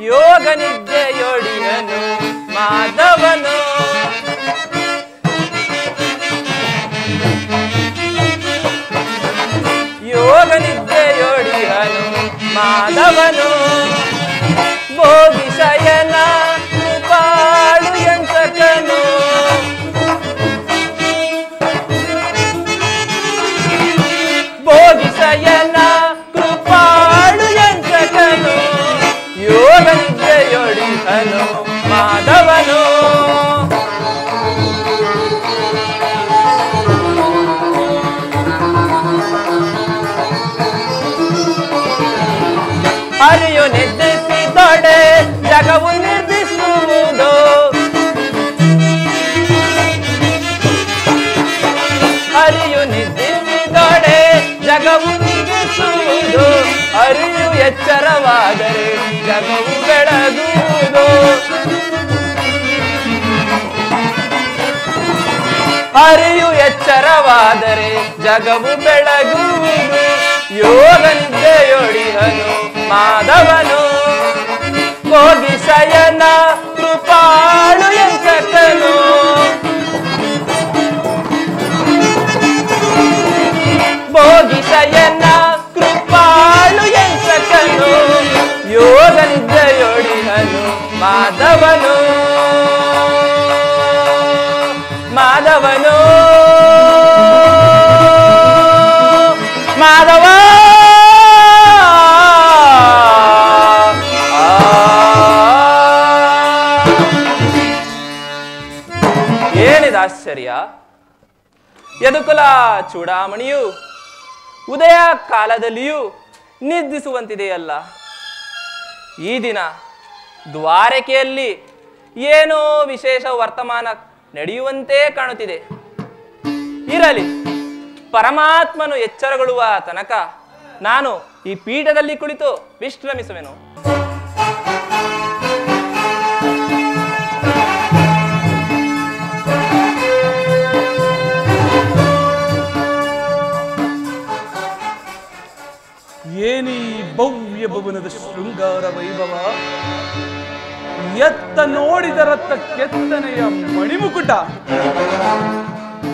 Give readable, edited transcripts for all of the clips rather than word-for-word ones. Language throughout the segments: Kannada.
ಯೋಗ ನಿದ್ದೆಯೊಡಿಯನು ಮಾಧವನು. ಯೋಗ ನಿದ್ದೆಯೊಡಿಯನು ಮಾಧವನು. ಭೋಗಿ ಶಯನ ಕೃಪಾಳು ಎಂತಕನು. ಭೋಗಿ ಶಯನ ಕೃಪಾಳು ಎಂತಕನು. ಯೋಗ ನಿದ್ದೆಯೊಡಿಯನು ಮಾಧವನು. ಹರಿಯು ನಿದ್ರಿಸಿದೊಡೆ ಜಗವು ನಿರ್ದಿಸುವುದು. ಹರಿಯು ನಿದ್ರಿಸಿದೊಡೆ ಜಗವು ನಿರ್ದಿಸುವುದು. ಹರಿಯು ಎಚ್ಚರವಾದರೆ ಜಗವು ಬೆಳಗುವುದು. ಹರಿಯು ಎಚ್ಚರವಾದರೆ ಜಗವು ಬೆಳಗುವುದು. ಯೋಗ ನಿದ್ದೆಯೊಡಿಯನು ಮಾಧವನು. ಭೋಗಿ ಶಯನ ಕೃಪಾಳು ಎಂತಕನು. ಭೋಗಿ ಶಯನ ಕೃಪಾಳು ಎಂತಕನು. ಯೋಗ ನಿದ್ದೆಯೊಡಿಯನು ಮಾಧವನು. ಮಾಧವನು ಮಾಧವ. ಏನಿದ ಆಶ್ಚರ್ಯ! ಯದುಕುಲ ಚೂಡಾಮಣಿಯು ಉದಯ ಕಾಲದಲ್ಲಿಯೂ ನಿದ್ರಿಸುವಂತಿದೆಯಲ್ಲ. ಈ ದಿನ ದ್ವಾರಕೆಯಲ್ಲಿ ಏನೋ ವಿಶೇಷ ವರ್ತಮಾನ ನಡೆಯುವಂತೆ ಕಾಣುತ್ತಿದೆ. ಇರಲಿ, ಪರಮಾತ್ಮನು ಎಚ್ಚರಗೊಳ್ಳುವ ತನಕ ನಾನು ಈ ಪೀಠದಲ್ಲಿ ಕುಳಿತು ವಿಶ್ರಮಿಸುವೆನು. ಏನಿ ಭವ್ಯ ಭುವನದ ಶೃಂಗಾರ ವೈಭವ! ಎತ್ತ ನೋಡಿದರತ್ತ ಕೆತ್ತನೆಯ ಮಣಿಮುಕುಟ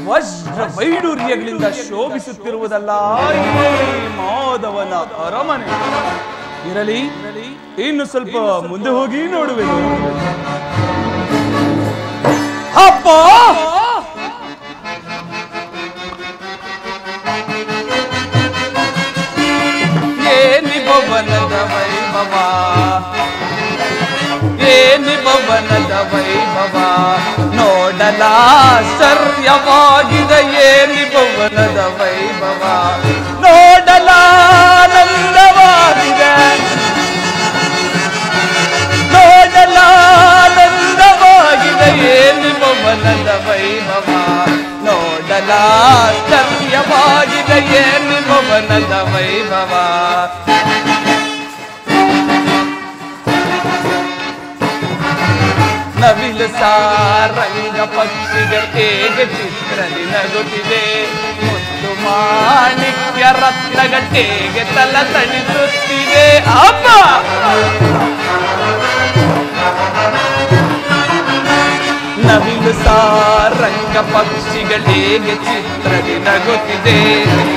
ವಜ್ರ ವೈಡೂರ್ಯಗಳಿಂದ ಶೋಭಿಸುತ್ತಿರುವುದಲ್ಲ ಈ ಮಾಧವನ ಅರಮನೆ. ಇರಲಿ, ಇನ್ನು ಸ್ವಲ್ಪ ಮುಂದೆ ಹೋಗಿ ನೋಡುವೆನು. ಅಪ್ಪ! ಏನಿ ಭವನದ ವೈಭವ, ಏನಿ ಭವನದ ವೈಭವ, ನೋಡಲಾಶ್ಚರ್ಯವಾಗಿದೆ ಏನಿ ಭವನದ ವೈಭವ, ನೋಡಲಾನಂದವಾಗಿದೆ, ನೋಡಲಾನಂದವಾಗಿದೆ ಏನಿ ಭವನದ ವೈಭವ, ನೋಡಲಾಶ್ಚರ್ಯವಾಗಿದೆ ಏನಿ ಭವನದ ವೈಭವ. ನವಿಲು ಸಾರಂಗ ಪಕ್ಷಿಗೆ ಹೇಗೆ ಚಿತ್ರಲಿ ನಗುತ್ತಿದೆ, ಮುತ್ತು ಮಾಣಿಕ್ಯ ರತ್ನಗಟ್ಟೆಗೆ ತಲ ತಣಿಸುತ್ತಿದೆ. ಅಪ್ಪ! ನವಿಲು ಸಾರಂಗ ಪಕ್ಷಿಗಳಿಗೆ ಚಿತ್ರಲಿ ನಗುತ್ತಿದೆ,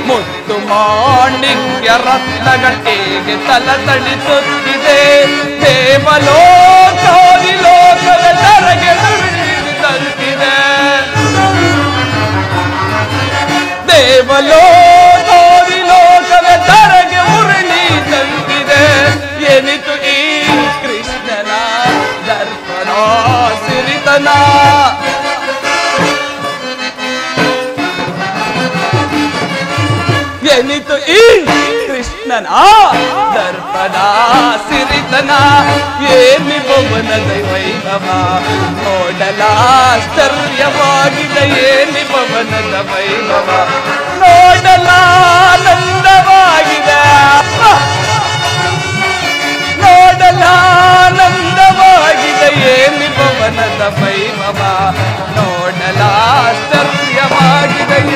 ಮುತ್ತು ಮಾಣಿಕ್ಯ ರತ್ನಗಟ್ಟೆಗೆ ತಲ ತಣಿಸುತ್ತಿದೆ. ದೇವಲೋಕಾದಿ ಲೋಕದ ತರಗೆ ನುಡಿದಂತಿದೆ, ದೇವಲೋಕಾದಿ ಲೋಕದ ತರಗೆ ಉರುಳಿದಂತಿದೆ. ಎನಿತು ಈ ಕೃಷ್ಣನ ದರ್ಪಣ ಸಿರಿತನ, ಎನಿತು ಈ ಕೃಷ್ಣನ ದರ್ಪಣ ಸಿರಿತನ. ಏನಿ ಭವನದ ವೈಭವ, ನೋಡಲಾಶ್ಚರ್ಯವಾಗಿದೆ ಏನಿ ಭವನದ ವೈಭವ, ನೋಡಲಾನಂದವಾಗಿದೆ, ನೋಡಲಾನಂದವಾಗಿದೆ ಏನಿ ಭವನದ ವೈಭವ, ನೋಡಲಾಶ್ಚರ್ಯವಾಗಿದೆ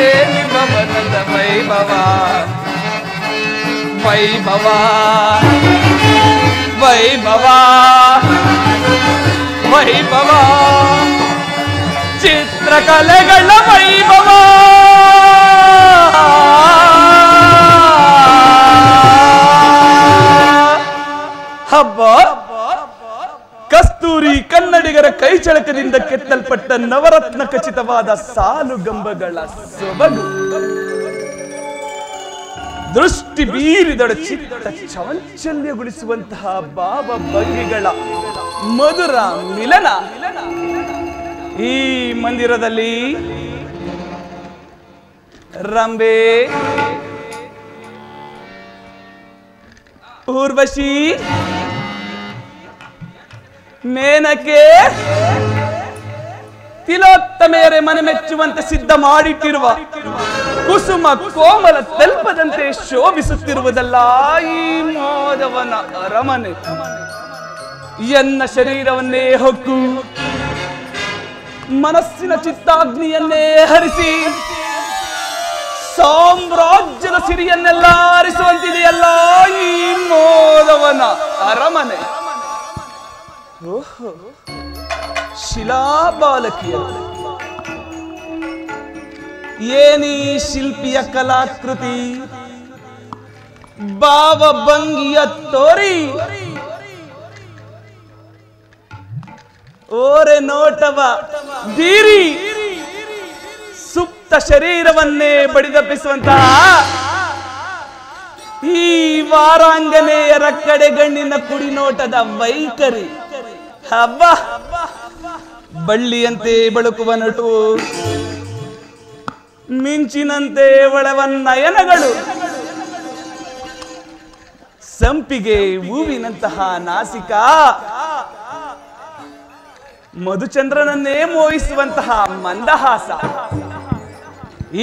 ಏನಿ ಭವನದ ವೈಭವ. ವೈಭವ ವೈ ವೈಭವ ವೈಭವ ಚಿತ್ರಕಲೆಗಳ ವೈಭವ ಹಬ್ಬ ಕಸ್ತೂರಿ ಕನ್ನಡಿಗರ ಕೈಚಳಕದಿಂದ ಕೆತ್ತಲ್ಪಟ್ಟ ನವರತ್ನ ಖಚಿತವಾದ ಸಾಲುಗಂಬಗಳ ಸೊಬಗು ದೃಷ್ಟಿ ಬೀರಿದೊಡ ಚಿತ್ತ ಚಾಂಚಲ್ಯಗೊಳಿಸುವಂತಹ ಭಾವ ಬಗೆಗಳ ಮಧುರ ಮಿಲನ ಈ ಮಂದಿರದಲ್ಲಿ ರಂಬೆ ಊರ್ವಶಿ ಮೇನಕೆ ತಿಲೋತ್ತಮೆಯರೇ ಮನೆ ಮೆಚ್ಚುವಂತೆ ಸಿದ್ಧ ಮಾಡಿಟ್ಟಿರುವ ಕುಸುಮ ಕೋಮಲ ತಲ್ಪದಂತೆ ಶೋಭಿಸುತ್ತಿರುವುದಲ್ಲ ಈ ಮೋದವನ ಅರಮನೆ. ಎನ್ನ ಶರೀರವನ್ನೇ ಹೊಕ್ಕು ಮನಸ್ಸಿನ ಚಿತ್ತಾಗ್ನಿಯನ್ನೇ ಹರಿಸಿ ಸಾಮ್ರಾಜ್ಯದ ಸಿರಿಯನ್ನೆಲ್ಲ ಹರಿಸುವಂತಿದೆಯಲ್ಲ ಈ ಮೋದವನ ಅರಮನೆ. ಓಹೋ, ಶಿಲಾಬಾಲಕಿಯರು, ಏನಿ ಶಿಲ್ಪಿಯ ಕಲಾಕೃತಿ, ಭಾವಭಂಗಿಯ ತೋರಿ, ಓರೆ ನೋಟವ ಬೀರಿ ಸುಪ್ತ ಶರೀರವನ್ನೇ ಬಡಿದಪ್ಪಿಸುವಂತಹ ಈ ವಾರಾಂಗನೆಯರ ಕಡೆಗಣ್ಣಿನ ಕುಡಿನೋಟದ ವೈಖರಿ. ಹಬ್ಬ ಬಳ್ಳಿಯಂತೆ ಬಳುಕುವ ನಟು, ಮಿಂಚಿನಂತೆ ಒಳವ ನಯನಗಳು, ಸಂಪಿಗೆ ಹೂವಿನಂತಹ ನಾಸಿಕ, ಮಧುಚಂದ್ರನನ್ನೇ ಮೋಹಿಸುವಂತಹ ಮಂದಹಾಸ.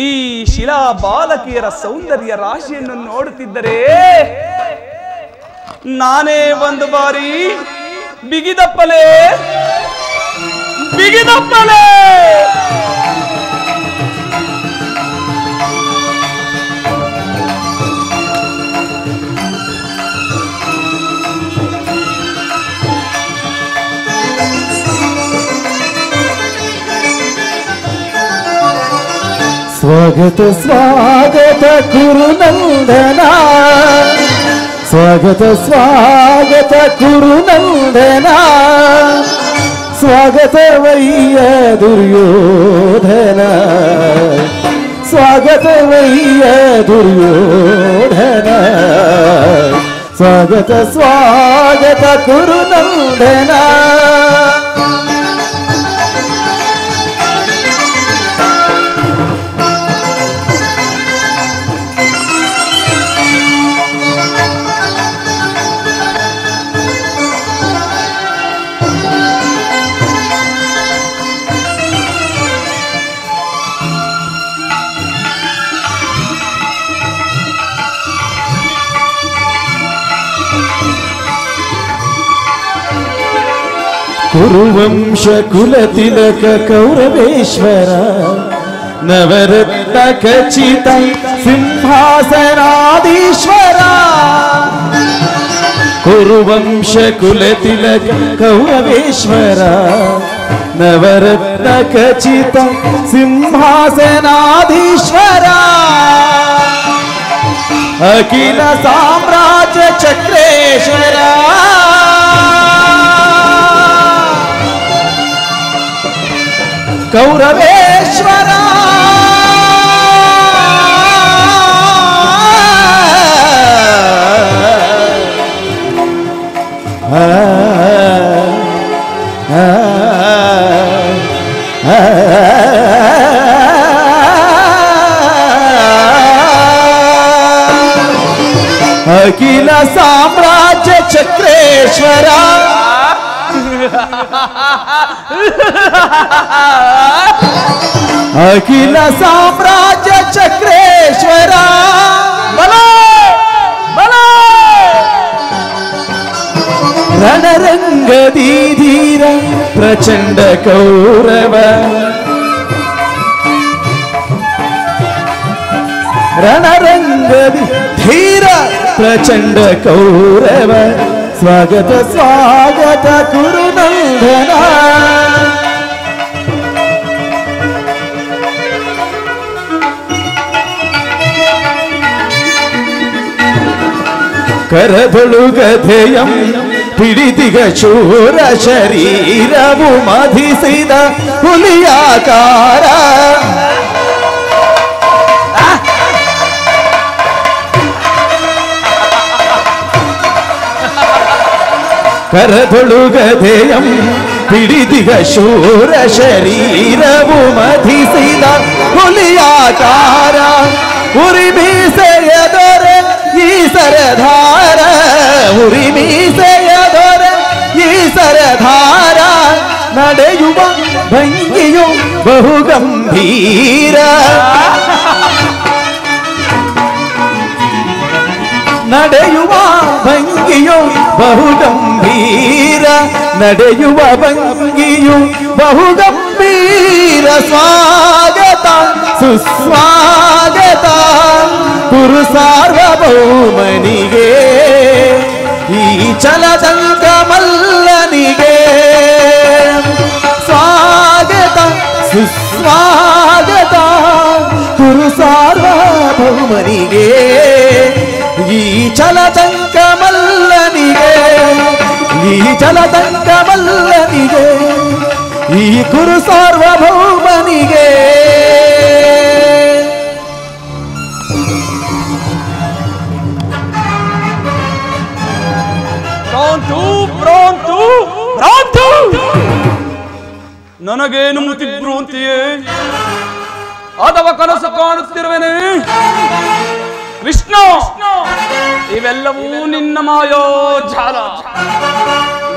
ಈ ಶಿಲಾ ಬಾಲಕಿಯರ ಸೌಂದರ್ಯ ರಾಶಿಯನ್ನು ನೋಡುತ್ತಿದ್ದರೆ ನಾನೇ ಒಂದು ಬಾರಿ ಬಿಗಿದಪ್ಪಲೆ ಬಿಗಿದಪ್ಪಲೆ ಸ್ವಾಗತ ಸ್ವಾಗತ ಕುರುನಂದನ, ಸ್ವಾಗತ ಸ್ವಾಗತ ಕುರುನಂದನ, ಸ್ವಾಗತವಯ್ಯ ದುರ್ಯೋಧನ, ಸ್ವಾಗತವಯ್ಯ ದುರ್ಯೋಧನ, ಸ್ವಾಗತ ಸ್ವಾಗತ ಕುರುನಂದನ. ಕುರುವಂಶ ಕುಲತಿಲಕ ಕೌರವೇಶ್ವರ, ನವರತ್ನ ಖಚಿತ ಸಿಂಹಾಸನಾಧೀಶ್ವರ. ಕುರುವಂಶ ಕುಲತಿಲಕ ಕೌರವೇಶ್ವರ, ನವರತ್ನ ಖಚಿತ ಸಿಂಹಾಸನಾಧೀಶ್ವರ. ಅಖಿಲ ಸಾಮ್ರಾಜ್ಯ ಚಕ್ರೇಶ್ವರ, ಕೌರವೇಶ್ವರ. ಅಖಿಲ ಸಾಮ್ರಾಜ್ಯ ಚಕ್ರೇಶ್ವರ, ಅಖಿಲ ಸಾಮ್ರಾಜ್ಯ ಚಕ್ರೇಶ್ವರ. ಬಲೋ ಬಲೋ ರಣರಂಗದಿ ಧೀರ ಪ್ರಚಂಡ ಕೌರವ, ರಣರಂಗದಿ ಧೀರ ಪ್ರಚಂಡ ಕೌರವ, ಸ್ವಾಗತ ಸ್ವಾಗತ ಕುರುನಂದನ. ಕರದೊಳು ಗದೆಯಂ ಹಿಡಿದಿಗ ಶೂರ ಶರೀರವು ಮಧಿಸಿದ ಹುಲಿಯಾಕಾರ. ಕರದೊಳು ಗದೆಯಂ ಹಿಡಿದಿಗ ಶೂರ ಶರೀರವು ಮಧಿಸಿದ ಹುಲಿಯಾಕಾರ. ಉರಿಮೀಸೆಯ ದೊರೆ ಈ ಸರಧಾರ, ಉರಿಮೀಸೆಯ ದೊರೆ ಈ ಸರಧಾರ. ನಡೆಯುವ ಭಂಗಿಯು ಬಹು ಗಂಭೀರ, ನಡೆಯುವ ಭಂಗಿಯು ಬಹು ಗಂಭೀರ, ನಡೆಯುವ ಭಂಗಿಯು ಬಹು ಗಂಭೀರ. ಸ್ವಾಗತ ಸುಸ್ವಾಗತ ಕುರು ಸಾರ್ವಭೌಮನಿಗೆ, ಈ ಛಲದಂಕ ಮಲ್ಲನಿಗೆ. ಸ್ವಾಗತ ಸುಸ್ವಾಗತ ಕುರು ಸಾರ್ವಭೌಮನಿಗೆ, ಈ ಛಲದಂಕ ಮಲ್ಲನಿಗೆ, ಈ ಛಲದಂಕ ಮಲ್ಲನಿಗೆ, ಈ ಕುರು ಸಾರ್ವಭೌಮನಿಗೆ. ಭ್ರಾಂತು ಭ್ರಾಂತು ಭ್ರಾಂತು. ನನಗೇನು ಮುತಿಭ್ರಾಂತಿಯೇ ಅಥವಾ ಕನಸು ಕಾಣುತ್ತಿರುವೆನೆ? ಕೃಷ್ಣ, ಇವೆಲ್ಲವೂ ನಿನ್ನ ಮಾಯಾಜಾಲ.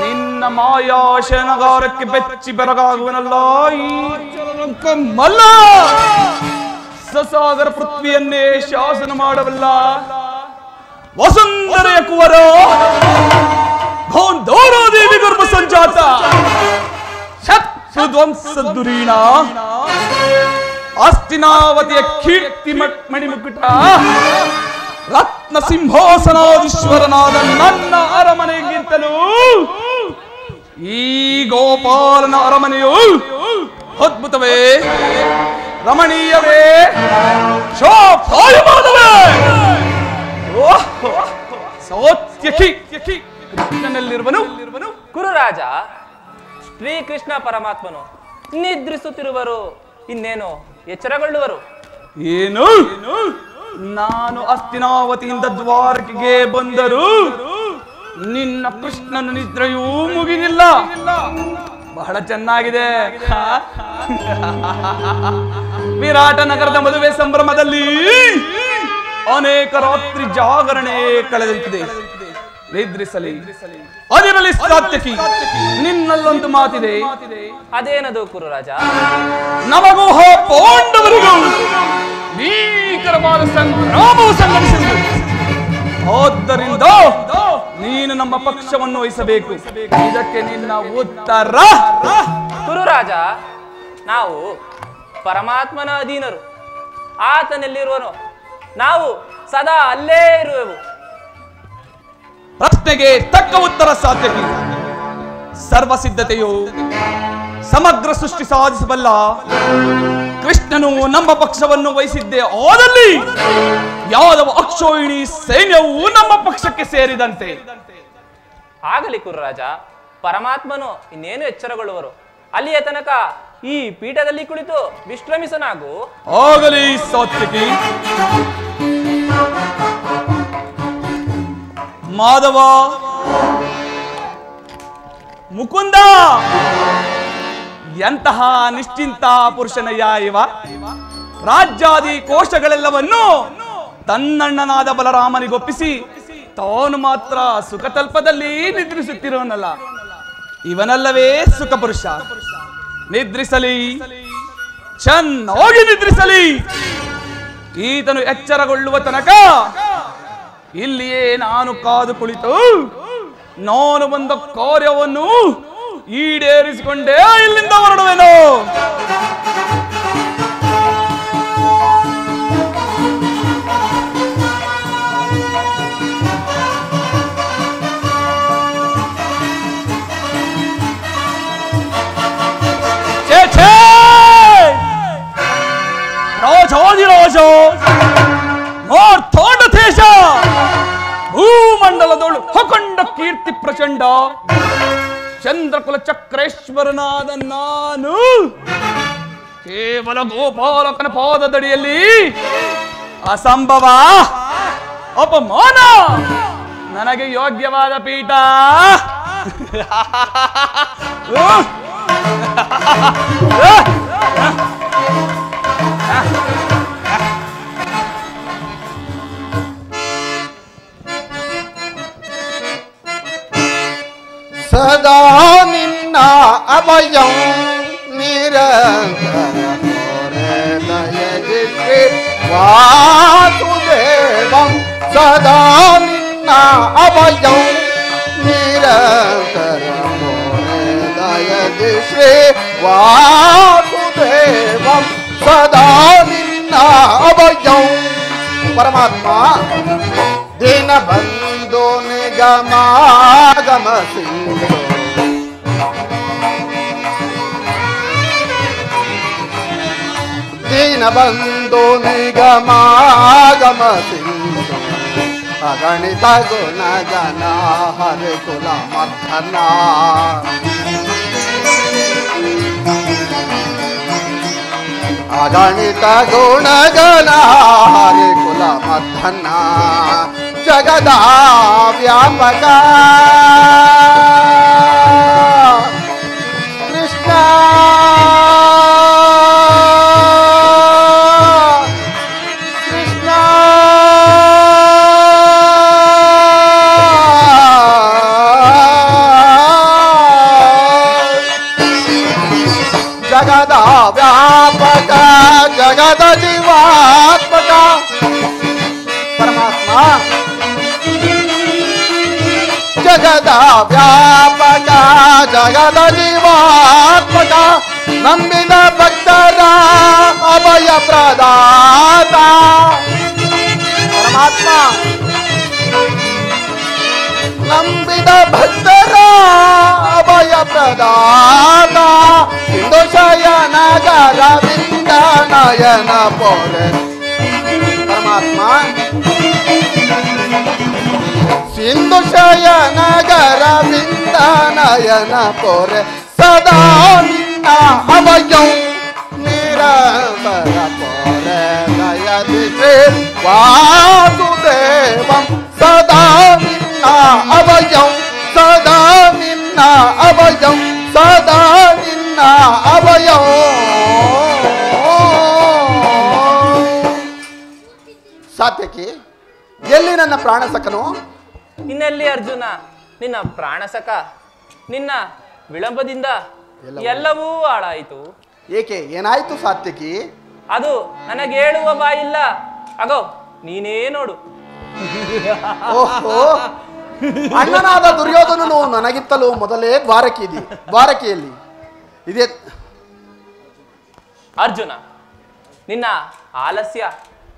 ನಿನ್ನ ಮಾಯಾ ಶಯನಗಾರಕ್ಕೆ ಬೆಚ್ಚಿ ಬೆರಗಾಗುವನಲ್ಲ ಈ ಮಲ್ಲ. ಸಸಾಗರ ಪೃಥ್ವಿಯನ್ನೇ ಶಾಸನ ಮಾಡಬಲ್ಲ ವಸುಂಧರೆಯ ಕುವರ, ಗಾಂಧಾರಾದೇವಿ ಗರ್ಭ ಸಂಜಾತ, ಶತ್ರುಧ್ವಂಸದುರೀಣ, ಹಸ್ತಿನಾವತಿಯ ಕೀರ್ತಿ ಮಣಿಮುಕುಟ, ರತ್ನ ಸಿಂಹಾಸನಾಧೀಶ್ವರನಾದ ನನ್ನ ಅರಮನೆಗಿಂತಲೂ ಈ ಗೋಪಾಲನ ಅರಮನೆಯು ಅದ್ಭುತವೇ, ರಮಣೀಯವೇ, ಶೋಭಾಯಮಾನವೇ. ಸೌತ್ಯಕಿ ಕೃಷ್ಣನಲ್ಲಿರುವನು ಕುರುರಾಜ, ಶ್ರೀಕೃಷ್ಣ ಪರಮಾತ್ಮನು ನಿದ್ರಿಸುತ್ತಿರುವರು, ಇನ್ನೇನು ಎಚ್ಚರಗೊಳ್ಳುವರು. ಏನು? ನಾನು ಹಸ್ತಿನಾವತಿಯಿಂದ ದ್ವಾರಕೆಗೆ ಬಂದರು ನಿನ್ನ ಕೃಷ್ಣನ ನಿದ್ರೆಯೂ ಮುಗಿದಿಲ್ಲ. ಬಹಳ ಚೆನ್ನಾಗಿದೆ. ವಿರಾಟ ನಗರದ ಮದುವೆ ಸಂಭ್ರಮದಲ್ಲಿ ಅನೇಕ ರಾತ್ರಿ ಜಾಗರಣೆ ಕಳೆದಂತಿದೆ. ನಿದ್ರಿಸಲಿ, ಅದಿರಲಿ ಸಾತ್ಯಕಿ. ನಿನ್ನಲ್ಲೊಂದು ಮಾತಿದೆ. ಅದೇನದು ಕುರುರಾಜ? ನಮಗೂ ಪಾಂಡವರಿಗೂ ಭೀಕರವಾದ ಸಂಗ್ರಾಮವು ಸಂಘಟಿಸಿದೆ. ಆದ್ದರಿಂದ ನೀನು ನಮ್ಮ ಪಕ್ಷವನ್ನು ವಹಿಸಬೇಕು. ಇದಕ್ಕೆ ನಿನ್ನ ಉತ್ತರ? ಕುರುರಾಜ, ನಾವು ಪರಮಾತ್ಮನ ಅಧೀನರು, ಆತನಲ್ಲಿರುವನು, ನಾವು ಸದಾ ಅಲ್ಲೇ ಇರುವೆವು. ಪ್ರಶ್ನೆಗೆ ತಕ್ಕ ಉತ್ತರ ಸಾಧ್ಯತೆ. ಸರ್ವಸಿದ್ಧತೆಯು ಸಮಗ್ರ ಸೃಷ್ಟಿ ಸಾಧಿಸಬಲ್ಲ ಕೃಷ್ಣನು ನಮ್ಮ ಪಕ್ಷವನ್ನು ವಹಿಸಿದ್ದೇ ಆದಲ್ಲಿ ಯಾದವ ಅಕ್ಷೋಹಿಣಿ ಸೈನ್ಯವು ನಮ್ಮ ಪಕ್ಷಕ್ಕೆ ಸೇರಿದಂತೆ. ಆಗಲಿ ಕುರುರಾಜ, ಪರಮಾತ್ಮನು ಇನ್ನೇನು ಎಚ್ಚರಗೊಳ್ಳುವರು. ಅಲ್ಲಿಯ ತನಕ ಈ ಪೀಠದಲ್ಲಿ ಕುಳಿತು ವಿಶ್ರಮಿಸನಾಗು. ಆಗಲಿ ಸಾತ್ವಿಕಿ. ಮಾಧವ, ಮುಕುಂದ, ಎಂತಹ ನಿಶ್ಚಿಂತ ಪುರುಷನಯ್ಯ ಇವ. ರಾಜ್ಯಾದಿ ಕೋಶಗಳೆಲ್ಲವನ್ನು ತನ್ನಣ್ಣನಾದ ಬಲರಾಮನಿಗೊಪ್ಪಿಸಿ ತಾನು ಮಾತ್ರ ಸುಖತಲ್ಪದಲ್ಲಿ ನಿದ್ರಿಸುತ್ತಿರುವನಲ್ಲ, ಇವನಲ್ಲವೇ ಸುಖ ಪುರುಷ. ನಿದ್ರಿಸಲಿ, ಚೆನ್ನಾಗಿ ನಿದ್ರಿಸಲಿ. ಈತನು ಎಚ್ಚರಗೊಳ್ಳುವ ತನಕ ಇಲ್ಲಿಯೇ ನಾನು ಕಾದು ಕುಳಿತು ನಾನು ಬಂದ ಕಾರ್ಯವನ್ನು ಈಡೇರಿಸಿಕೊಂಡೇ ಇಲ್ಲಿಂದ ಹೊರಡುವೆನು. ಅಖಂಡ ಕೀರ್ತಿ ಪ್ರಚಂಡ ಚಂದ್ರಕುಲ ಚಕ್ರೇಶ್ವರನಾದ ನಾನು ಕೇವಲ ಗೋಪಾಲಕನ ಪಾದದಡಿಯಲ್ಲಿ ಅಸಂಭವ ಅಪಮಾನ ನನಗೆ ಯೋಗ್ಯವಾದ ಪೀಠ. ಸದಾ ನಿನ್ನ ಅಭಯಂ ನಿರಂತರ ದಯಜಿಸಿ ವಾಸುದೇವಂ ಸದಾ ನಿನ್ನ ಅಭಯಂ ನಿರಂತರ ದಯಜಿಸಿ ವಾಸುದೇವಂ ಸದಾ ನಿನ್ನ ಅಭಯಂ. ಪರಮಾತ್ಮ ದಿನ ಬಂದು ನಿಗಮಾಗಮ ಸಿಂಧು ದಿನ ಬಂದು ನಿಗಮಾಗಮ ಸಿಂಧು ಅಗಣಿತ ಗುಣ ಗಣ ಹರಿ ಕುಲ ಮರ್ಧನ ಅಗಣಿತ ಗುಣ ಗಣ ಹರಿ ಕುಲ ಮರ್ಧನ ಜಗದ ವ್ಯಾಪಕ ಕೃಷ್ಣ ಕೃಷ್ಣ ಜಗದ ವ್ಯಾಪಕ ಜಗದ ಜೀವಾತ್ಮಕ ಪರಮಾತ್ಮ ಜಗದ ವ್ಯಾಪಕ ಜಗದ ಜೀವಾತ್ಮಕ ನಂಬಿದ ಭಕ್ತರ ಅಭಯ ಪ್ರದಾತ ಪರಮಾತ್ಮ ನಂಬಿದ ಭಕ್ತರ ಅಭಯ ಪ್ರದಾತ ಸಿಂಧು ಶಯನ ಗರವಿಂದ ನಯನ ಪೊರೆ ಪರಮಾತ್ಮ ಸಿಂಧು ಶಯನ ಗರವಿಂದ ನಯನ ಪೊರೆ ಸದಾ ನಿನ್ನ ಅಭಯಂ ನಿರಂತರ ಪೊರೆ ದಯದಿಸಿ ವಾಸುದೇವಂ ಸದಾ ನಿನ್ನ ಅಭಯಂ ಸದಾ ನಿನ್ನ ಅಭಯಂ ಸದಾ ನಿನ್ನ ಅಭಯಂ. ಸಾತ್ಯಕಿ ಎಲ್ಲಿ ನನ್ನ ಪ್ರಾಣಸಖನು? ಇನ್ನೆಲ್ಲಿ ಅರ್ಜುನ ನಿನ್ನ ಪ್ರಾಣಸಖ? ನಿನ್ನ ವಿಳಂಬದಿಂದ ಎಲ್ಲವೂ ಹಾಳಾಯಿತು. ಏಕೆ ಏನಾಯ್ತು ಸಾತ್ಯಕಿ? ಅದು ನನಗೆ ಹೇಳುವ ಬಾಯಿಲ್ಲ. ಅಗೋ ನೀನೇ ನೋಡು. ಓಹೋ, ಅಣ್ಣನಾದ ದುರ್ಯೋಧನನು ನನಗಿತ್ತಲೂ ಮೊದಲೇ ದ್ವಾರಕೆಯಲ್ಲಿ ಇದೇ. ಅರ್ಜುನ, ನಿನ್ನ ಆಲಸ್ಯ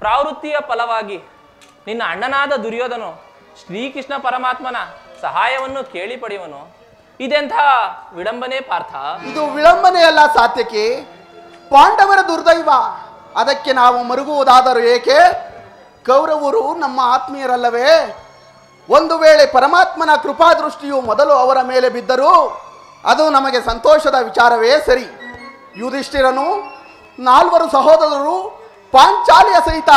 ಪ್ರವೃತ್ತಿಯ ಫಲವಾಗಿ ನಿನ್ನ ಅಣ್ಣನಾದ ದುರ್ಯೋಧನು ಶ್ರೀಕೃಷ್ಣ ಪರಮಾತ್ಮನ ಸಹಾಯವನ್ನು ಕೇಳಿ ಪಡೆಯುವನು. ಇದೆಂಥ ವಿಡಂಬನೆ ಪಾರ್ಥ? ಇದು ವಿಳಂಬನೆಯಲ್ಲ ಸಾತ್ಯಕಿ, ಪಾಂಡವರ ದುರ್ದೈವ. ಅದಕ್ಕೆ ನಾವು ಮರುಗುವುದಾದರೂ ಏಕೆ? ಕೌರವರು ನಮ್ಮ ಆತ್ಮೀಯರಲ್ಲವೇ? ಒಂದು ವೇಳೆ ಪರಮಾತ್ಮನ ಕೃಪಾದೃಷ್ಟಿಯು ಮೊದಲು ಅವರ ಮೇಲೆ ಬಿದ್ದರೂ ಅದು ನಮಗೆ ಸಂತೋಷದ ವಿಚಾರವೇ ಸರಿ. ಯುಧಿಷ್ಠಿರನು 4 ಸಹೋದರರು ಪಾಂಚಾಲಿಯ ಸಹಿತ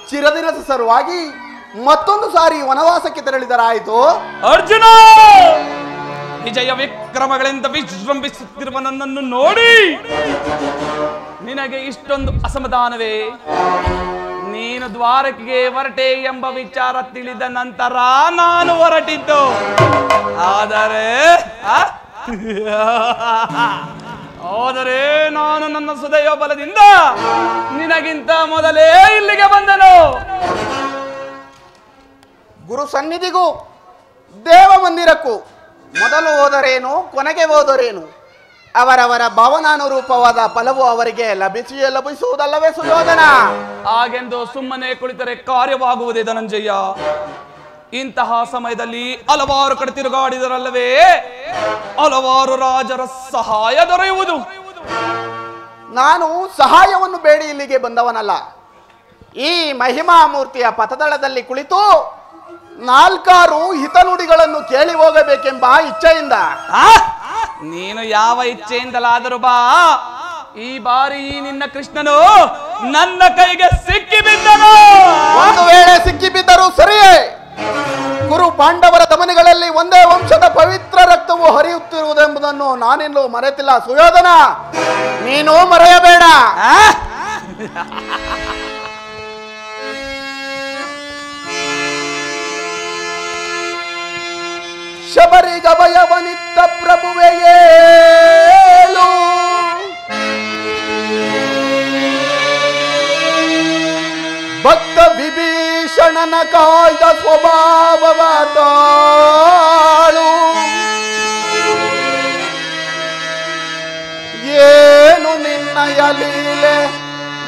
ಚಿರದಿನದ ಸಲುವಾಗಿ ಮತ್ತೊಂದು ಸಾರಿ ವನವಾಸಕ್ಕೆ ತೆರಳಿದರಾಯಿತು. ಅರ್ಜುನ, ವಿಜಯ ವಿಕ್ರಮಗಳಿಂದ ವಿಜೃಂಭಿಸುತ್ತಿರುವ ನನ್ನನ್ನು ನೋಡಿ ನಿನಗೆ ಇಷ್ಟೊಂದು ಅಸಮಾಧಾನವೇ? ನೀನು ದ್ವಾರಕೆಗೆ ಹೊರಟೆ ಎಂಬ ವಿಚಾರ ತಿಳಿದ ನಂತರ ನಾನು ಹೊರಟಿದ್ದು. ಆದರೆ ನಾನು ನನ್ನ ಸುದಯ ಬಲದಿಂದ ನಿನಗಿಂತ ಮೊದಲೇ ಇಲ್ಲಿಗೆ ಬಂದನು. ಗುರು ಸನ್ನಿಧಿಗೂ ದೇವ ಮಂದಿರಕ್ಕೂ ಮೊದಲು ಹೋದರೇನು, ಕೊನೆಗೆ ಹೋದರೇನು? ಅವರವರ ಭಾವನಾನುರೂಪವಾದ ಫಲವು ಅವರಿಗೆ ಲಭಿಸುವುದಲ್ಲವೇ ಸುಯೋಧನ? ಹಾಗೆಂದು ಸುಮ್ಮನೆ ಕುಳಿತರೆ ಕಾರ್ಯವಾಗುವುದೇ ಧನಂಜಯ? ಇಂತಹ ಸಮಯದಲ್ಲಿ ಹಲವಾರು ಕಡೆ ತಿರುಗಾಡಿದರಲ್ಲವೇ ಹಲವಾರು ರಾಜರ ಸಹಾಯ ದೊರೆಯುವುದು. ನಾನು ಸಹಾಯವನ್ನು ಬೇಡಿ ಇಲ್ಲಿಗೆ ಬಂದವನಲ್ಲ. ಈ ಮಹಿಮಾ ಮೂರ್ತಿಯ ಪಥದಳದಲ್ಲಿ ಕುಳಿತು ನಾಲ್ಕಾರು ಹಿತನುಡಿಗಳನ್ನು ಕೇಳಿ ಹೋಗಬೇಕೆಂಬ ಇಚ್ಛೆಯಿಂದ. ನೀನು ಯಾವ ಇಚ್ಛೆಯಿಂದಲಾದರೂ ಬಾ, ಈ ಬಾರಿ ನಿನ್ನ ಕೃಷ್ಣನು ನನ್ನ ಕೈಗೆ ಸಿಕ್ಕಿಬಿದ್ದನು. ಒಂದು ವೇಳೆ ಸಿಕ್ಕಿಬಿದ್ದರೂ ಸರಿಯೇ, ಗುರು ಪಾಂಡವರ ದಮನಿಗಳಲ್ಲಿ ಒಂದೇ ವಂಶದ ಪವಿತ್ರ ರಕ್ತವು ಹರಿಯುತ್ತಿರುವುದೆಂಬುದನ್ನು ನಾನಿನ್ನೂ ಮರೆತಿಲ್ಲ. ಸುಯೋಧನ, ನೀನು ಮರೆಯಬೇಡ. ಶಬರಿಗಭಯವನಿತ್ತ ಪ್ರಭುವೆಯೇಳು, ಭಕ್ತ ವಿಭೀಷಣನ ಕಾಯ್ದ ಸ್ವಭಾವವ ತಾಳು. ಏನು ನಿನ್ನಯ ಲೀಲೆ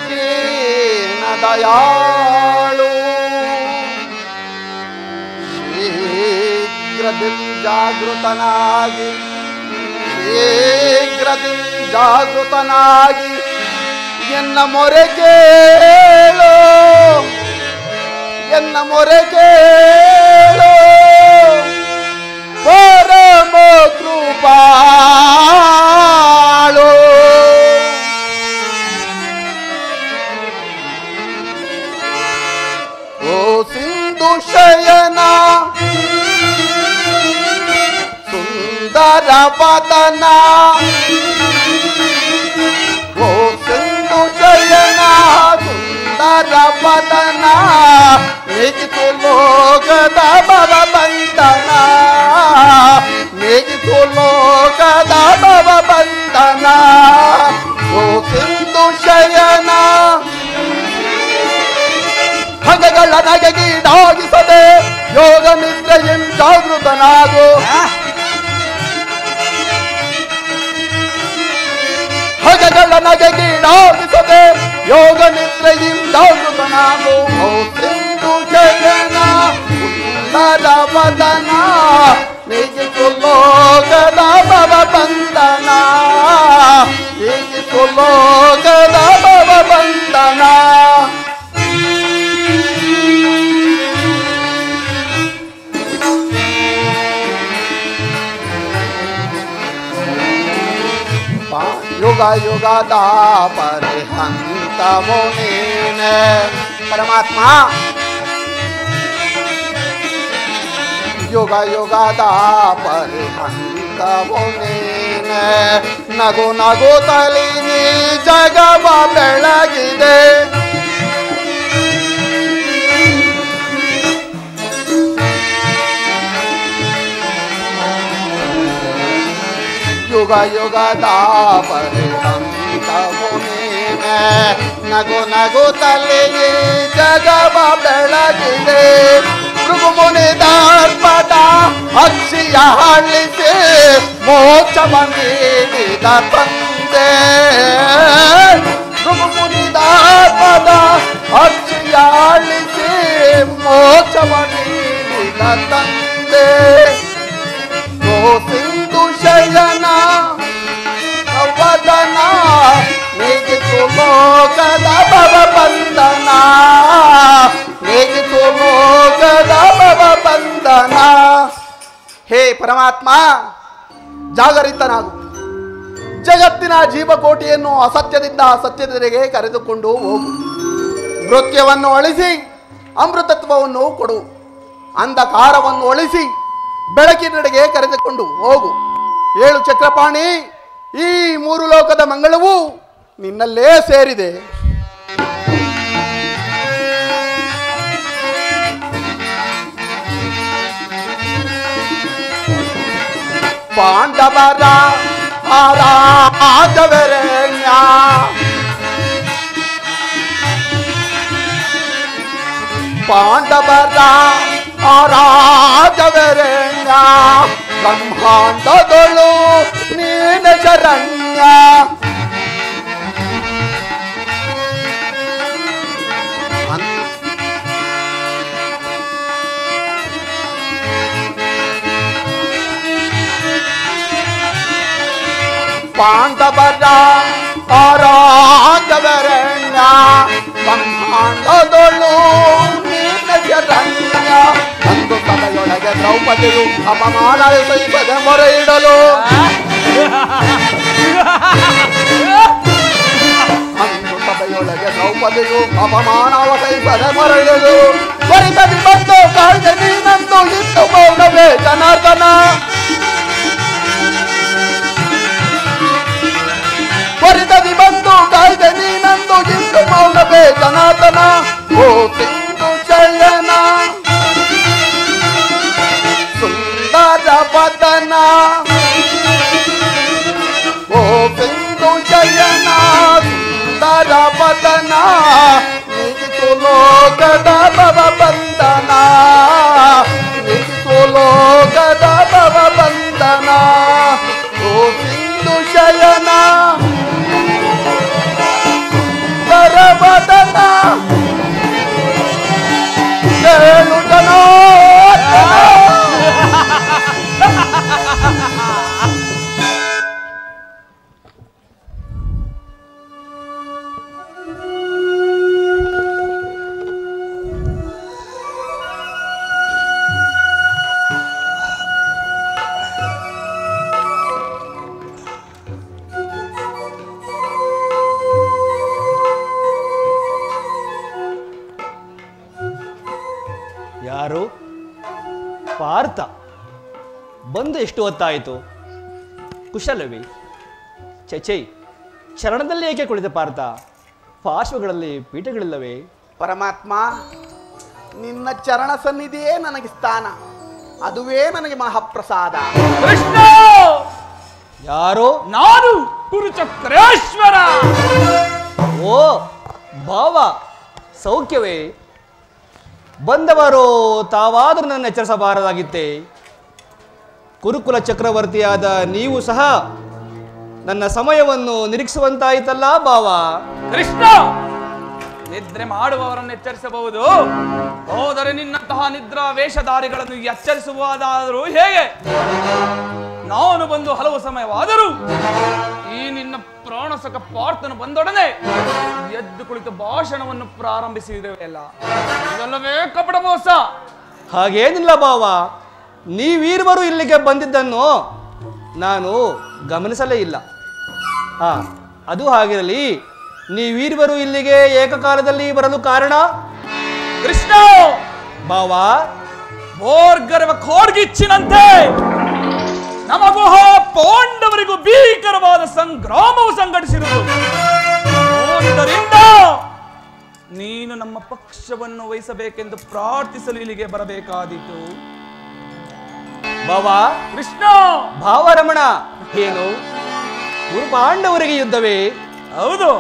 ದೀನ ದಯಾಳು. ಜಾಗೃತನಾಗಿ ಜಾಗೃತನಾಗಿ ಎನ್ನ ಮೊರೆ ಕೇಳು, ಎನ್ನ ಮೊರೆ ಕೇಳು. ಪರಮ ಕೃಪಾಳು. ಓ ಸಿಂಧು ಶಯನ ಸುಂದರ ವದನ, ಓ ಸಿಂಧು ಶಯನ ಸುಂದರ ವದನ, ನೀಗಿತು ಲೋಕದ ಭವಬಂಧನ, ನೀಗಿತು ಲೋಕದ ಭವಬಂಧನ. ಓ ಸಿಂಧು ಶಯನ ಭಂಗಗಳ ನಗೆಗೀಡಾಗಿಸದೆ ಯೋಗ ನಿದ್ರೆಯಂ ಜಾಗೃತನಾಗು. ಭಂಗಗಳ ನಗೆಗೀಡಾಗಿಸದೆ ಯೋಗ ನಿದ್ರೆಯಂ ಜಾಗೃತನಾಗು. ಓ ಸಿಂಧು ಶಯನ ಸುಂದರ ವದನ, ನೀಗಿತು ಲೋಕದ ಭವಬಂಧನ, ನೀಗಿತು ಲೋಕದ ಭವಬಂಧನ. ಯುಗ ಯುಗದ ಪರಿಹಂತವೋ ನೀನೆ ಪರಮಾತ್ಮ, ಯುಗ ಯುಗದ ಪರಿಹಂತವೋ ನೀನೆ. ನಗು ನಗು ತಲಿ ನೀ ಜಗವ ಬೆಳಗಿದೆ, ಯುಗ ಯುಗದ ಪರಿಹಂತವೋ ನೀನೆ. ನಗು ನಗು ತಲಿ ಜಗವ ಬೆಳಗಿದೆ. ಭೃಗುಮುನಿ ದರ್ಪದ ಅಕ್ಷಿಯ ಹಳ್ಳಿಸಿ ಮೋಕ್ಷವ ನೀಡಿದ ತಂದೆ. ಭೃಗುಮುನಿ ದರ್ಪದ ಅಕ್ಷಿಯ ಹಳ್ಳಿಸಿ ಮೋಕ್ಷವ ನೀಡಿದ ತಂದೆ. ಓ ಸಿಂಧು ಶಯನ ವದನ, ನೀಗಿತು ಲೋಕದ ಭವಬಂಧನ, ನೀಗಿತು ಲೋಕದ ಭವಬಂಧನ. ಹೇ ಪರಮಾತ್ಮ, ಜಾಗರಿತನಾಗು. ಜಗತ್ತಿನ ಜೀವಕೋಟಿಯನ್ನು ಅಸತ್ಯದಿಂದ ಸತ್ಯದೆಡೆಗೆ ಕರೆದುಕೊಂಡು ಹೋಗು. ಮೃತ್ಯವನ್ನು ಅಳಿಸಿ ಅಮೃತತ್ವವನ್ನು ಕೊಡು. ಅಂಧಕಾರವನ್ನು ಅಳಿಸಿ ಬೆಳಕಿನೆಡೆಗೆ ಕರೆದುಕೊಂಡು ಹೋಗು. ಏಳು ಚಕ್ರಪಾಣಿ, ಈ ಮೂರು ಲೋಕದ ಮಂಗಳವು ನಿನ್ನಲ್ಲೇ ಸೇರಿದೆ. ಪಾಂಡವರ ಆರಾಧವರೆಣ್ಯ, ಪಾಂಡವರ ಆರಾಧವರೆಣ್ಯ, ಬ್ರಹ್ಮಾಂಡದೊಳು ನೀನ ಶರಣ್ಯ. ಪಾಂಡವರ ಆರಾಧವರೆಣ್ಯ, ಬ್ರಹ್ಮಾಂಡದೊಳು ನೀನ ಶರಣ್ಯ. ಅಂದು ದ್ರೌಪದಿಯು ಅಪಮಾನ ಸಹಿಸದೆ ಮೊರೆ ಇಡಲು ಅಂದು ಸಭೆಯೊಳಗೆ ದ್ರೌಪದಿಯು ಅಪಮಾನವ ಸಹಿಸದೆ ಮೊರೆ ಇಡಲು ಬರಿತದಿ ಬಂದು ಕಾಯ್ದೆ ನೀನಂದು ಇತ್ತು ಮೌನವೇ ಜನಾರ್ದನ ಬರಿತದಿ ಬಂದು ಕಾಯ್ದೆ ನೀನಂದು ಇತ್ತು ಮೌನವೇ ಜನಾರ್ದನ ಓ ಸಿಂಧು ಶಯನ ಸುಂದರ ವದನ ಓ ಸಿಂಧು ಶಯನ ಸುಂದರ ವದನ ನಿಗಿತು ಲೋಕದ ಭವ ಬಂಧನ ನಿಗಿತು ಲೋಕದ ಭವ ಬಂಧನ ಓ ಸಿಂಧು ಶಯನ ಸುಂದರ ವದನ ಹೇಳು ಯಾರು? ಪಾರ್ಥ ಬಂದು ಎಷ್ಟು ಹೊತ್ತಾಯಿತು? ಕುಶಲವೇ? ಚಚೈ, ಚರಣದಲ್ಲಿ ಏಕೆ ಕುಳಿತ ಪಾರ್ಥ? ಪಾರ್ಶ್ವಗಳಲ್ಲಿ ಪೀಠಗಳಿಲ್ಲವೇ? ಪರಮಾತ್ಮ, ನಿನ್ನ ಚರಣ ಸನ್ನಿಧಿಯೇ ನನಗೆ ಸ್ಥಾನ, ಅದುವೇ ನನಗೆ ಮಹಾಪ್ರಸಾದ. ಕೃಷ್ಣ, ಯಾರು? ನಾನು ಕುರುಚಕ್ರೇಶ್ವರ. ಓ ಭಾವ, ಸೌಖ್ಯವೇ? ಬಂದವರು ತಾವಾದರೂ ನನ್ನ ಎಚ್ಚರಿಸಬಾರದಾಗಿತ್ತೆ. ಕುರುಕುಲ ಚಕ್ರವರ್ತಿಯಾದ ನೀವು ಸಹ ನನ್ನ ಸಮಯವನ್ನು ನಿರೀಕ್ಷಿಸುವಂತಾಯಿತಲ್ಲ ಭಾವ. ಕೃಷ್ಣ, ನಿದ್ರೆ ಮಾಡುವವರನ್ನು ಎಚ್ಚರಿಸಬಹುದು, ಹೋದರೆ ನಿನ್ನಂತಹ ನಿದ್ರಾ ವೇಷಧಾರಿಗಳನ್ನು ಎಚ್ಚರಿಸುವುದಾದರೂ ಹೇಗೆ? ನಾನು ಬಂದು ಹಲವು ಸಮಯವಾದರೂ ಈ ನಿನ್ನ ಪ್ರಾಣಸಕ ಪಾರ್ಥನು ಬಂದೊಡನೆ ಎದ್ದು ಕುಳಿತು ಭಾಷಣವನ್ನು ಪ್ರಾರಂಭಿಸಿದೆವಲ್ಲ, ಇದೆಲ್ಲವೇ ಕಪಟ ಮೋಸ. ಹಾಗೇನಿಲ್ಲ ಭಾವ, ನೀವೀರ್ವರು ಇಲ್ಲಿಗೆ ಬಂದಿದ್ದನ್ನು ನಾನು ಗಮನಿಸಲೇ ಇಲ್ಲ. ಅದು ಹಾಗಿರಲಿ, ನೀವೀರ್ವರು ಇಲ್ಲಿಗೆ ಏಕಕಾಲದಲ್ಲಿ ಬರಲು ಕಾರಣ? ಕೃಷ್ಣ, ಭಾವ, ಭೋರ್ಗರವ ಖೋಡ್ಗಿಚ್ಚಿನಂತೆ ನಮಗೂ ಪಾಂಡವರಿಗೂ ಭೀಕರವಾದ ಸಂಗ್ರಾಮವು ಸಂಘಟಿಸಿರುವುದು. ಆದ್ದರಿಂದ ನೀನು ನಮ್ಮ ಪಕ್ಷವನ್ನು ವಹಿಸಬೇಕೆಂದು ಪ್ರಾರ್ಥಿಸಲು ಇಲ್ಲಿಗೆ ಬರಬೇಕಾದೀತು. ಭಾವ, ಕೃಷ್ಣ, ಭಾವರಮಣ, ಏನು ಗುರು ಪಾಂಡವರಿಗೆ ಯುದ್ಧವೇ? ಹೌದು.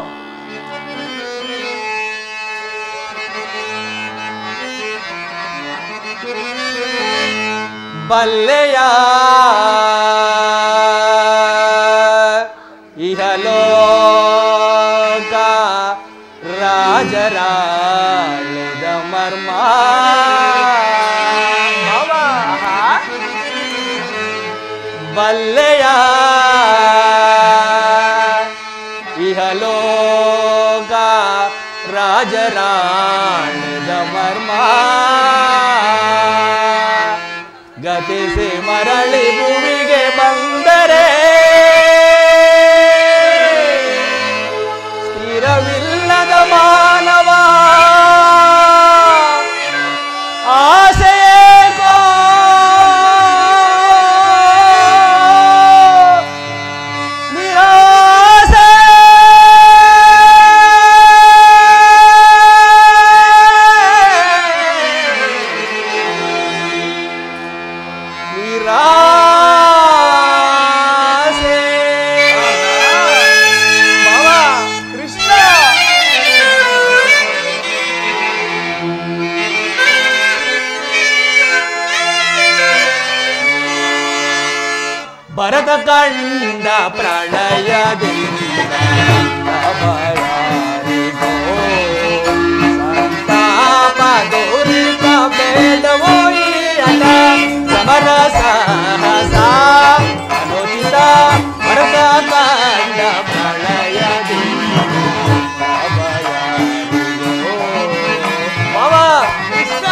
ಬಲ್ಲೆಯ ಇಹಲೋಕ ರಾಜರಾಳಿದ ಮರ್ಮ. ಬಲ್ಲೆಯ ಇಹಲೋಕ ರಾಜರಾಳಿದ ಮರ್ಮ. ಗತಿಸಿ ಮರಳಿ ಭೂಮಿಗೆ ಬಂದರೆ ಸ್ಥಿರವಿಲ್ಲದ ಮಾನವ ಆಸೆಯೇಕೋ ನಿರಾಸೆ. ಭರತ ಕಂಡ ಪ್ರಳಯದಿಂದ ಭಯಾರಿಗೋ ಸಂತಾಪ ದುರಿತ ಬೇಡವೋ ಈ ಅಲ ಸಮರ ಸಾಹಸ ಅನುಚಿತ. ಭರತ ಕಂಡ ಪ್ರಳಯದಿಂದ ಭಯಾರಿಗೋ. ಕೃಷ್ಣ,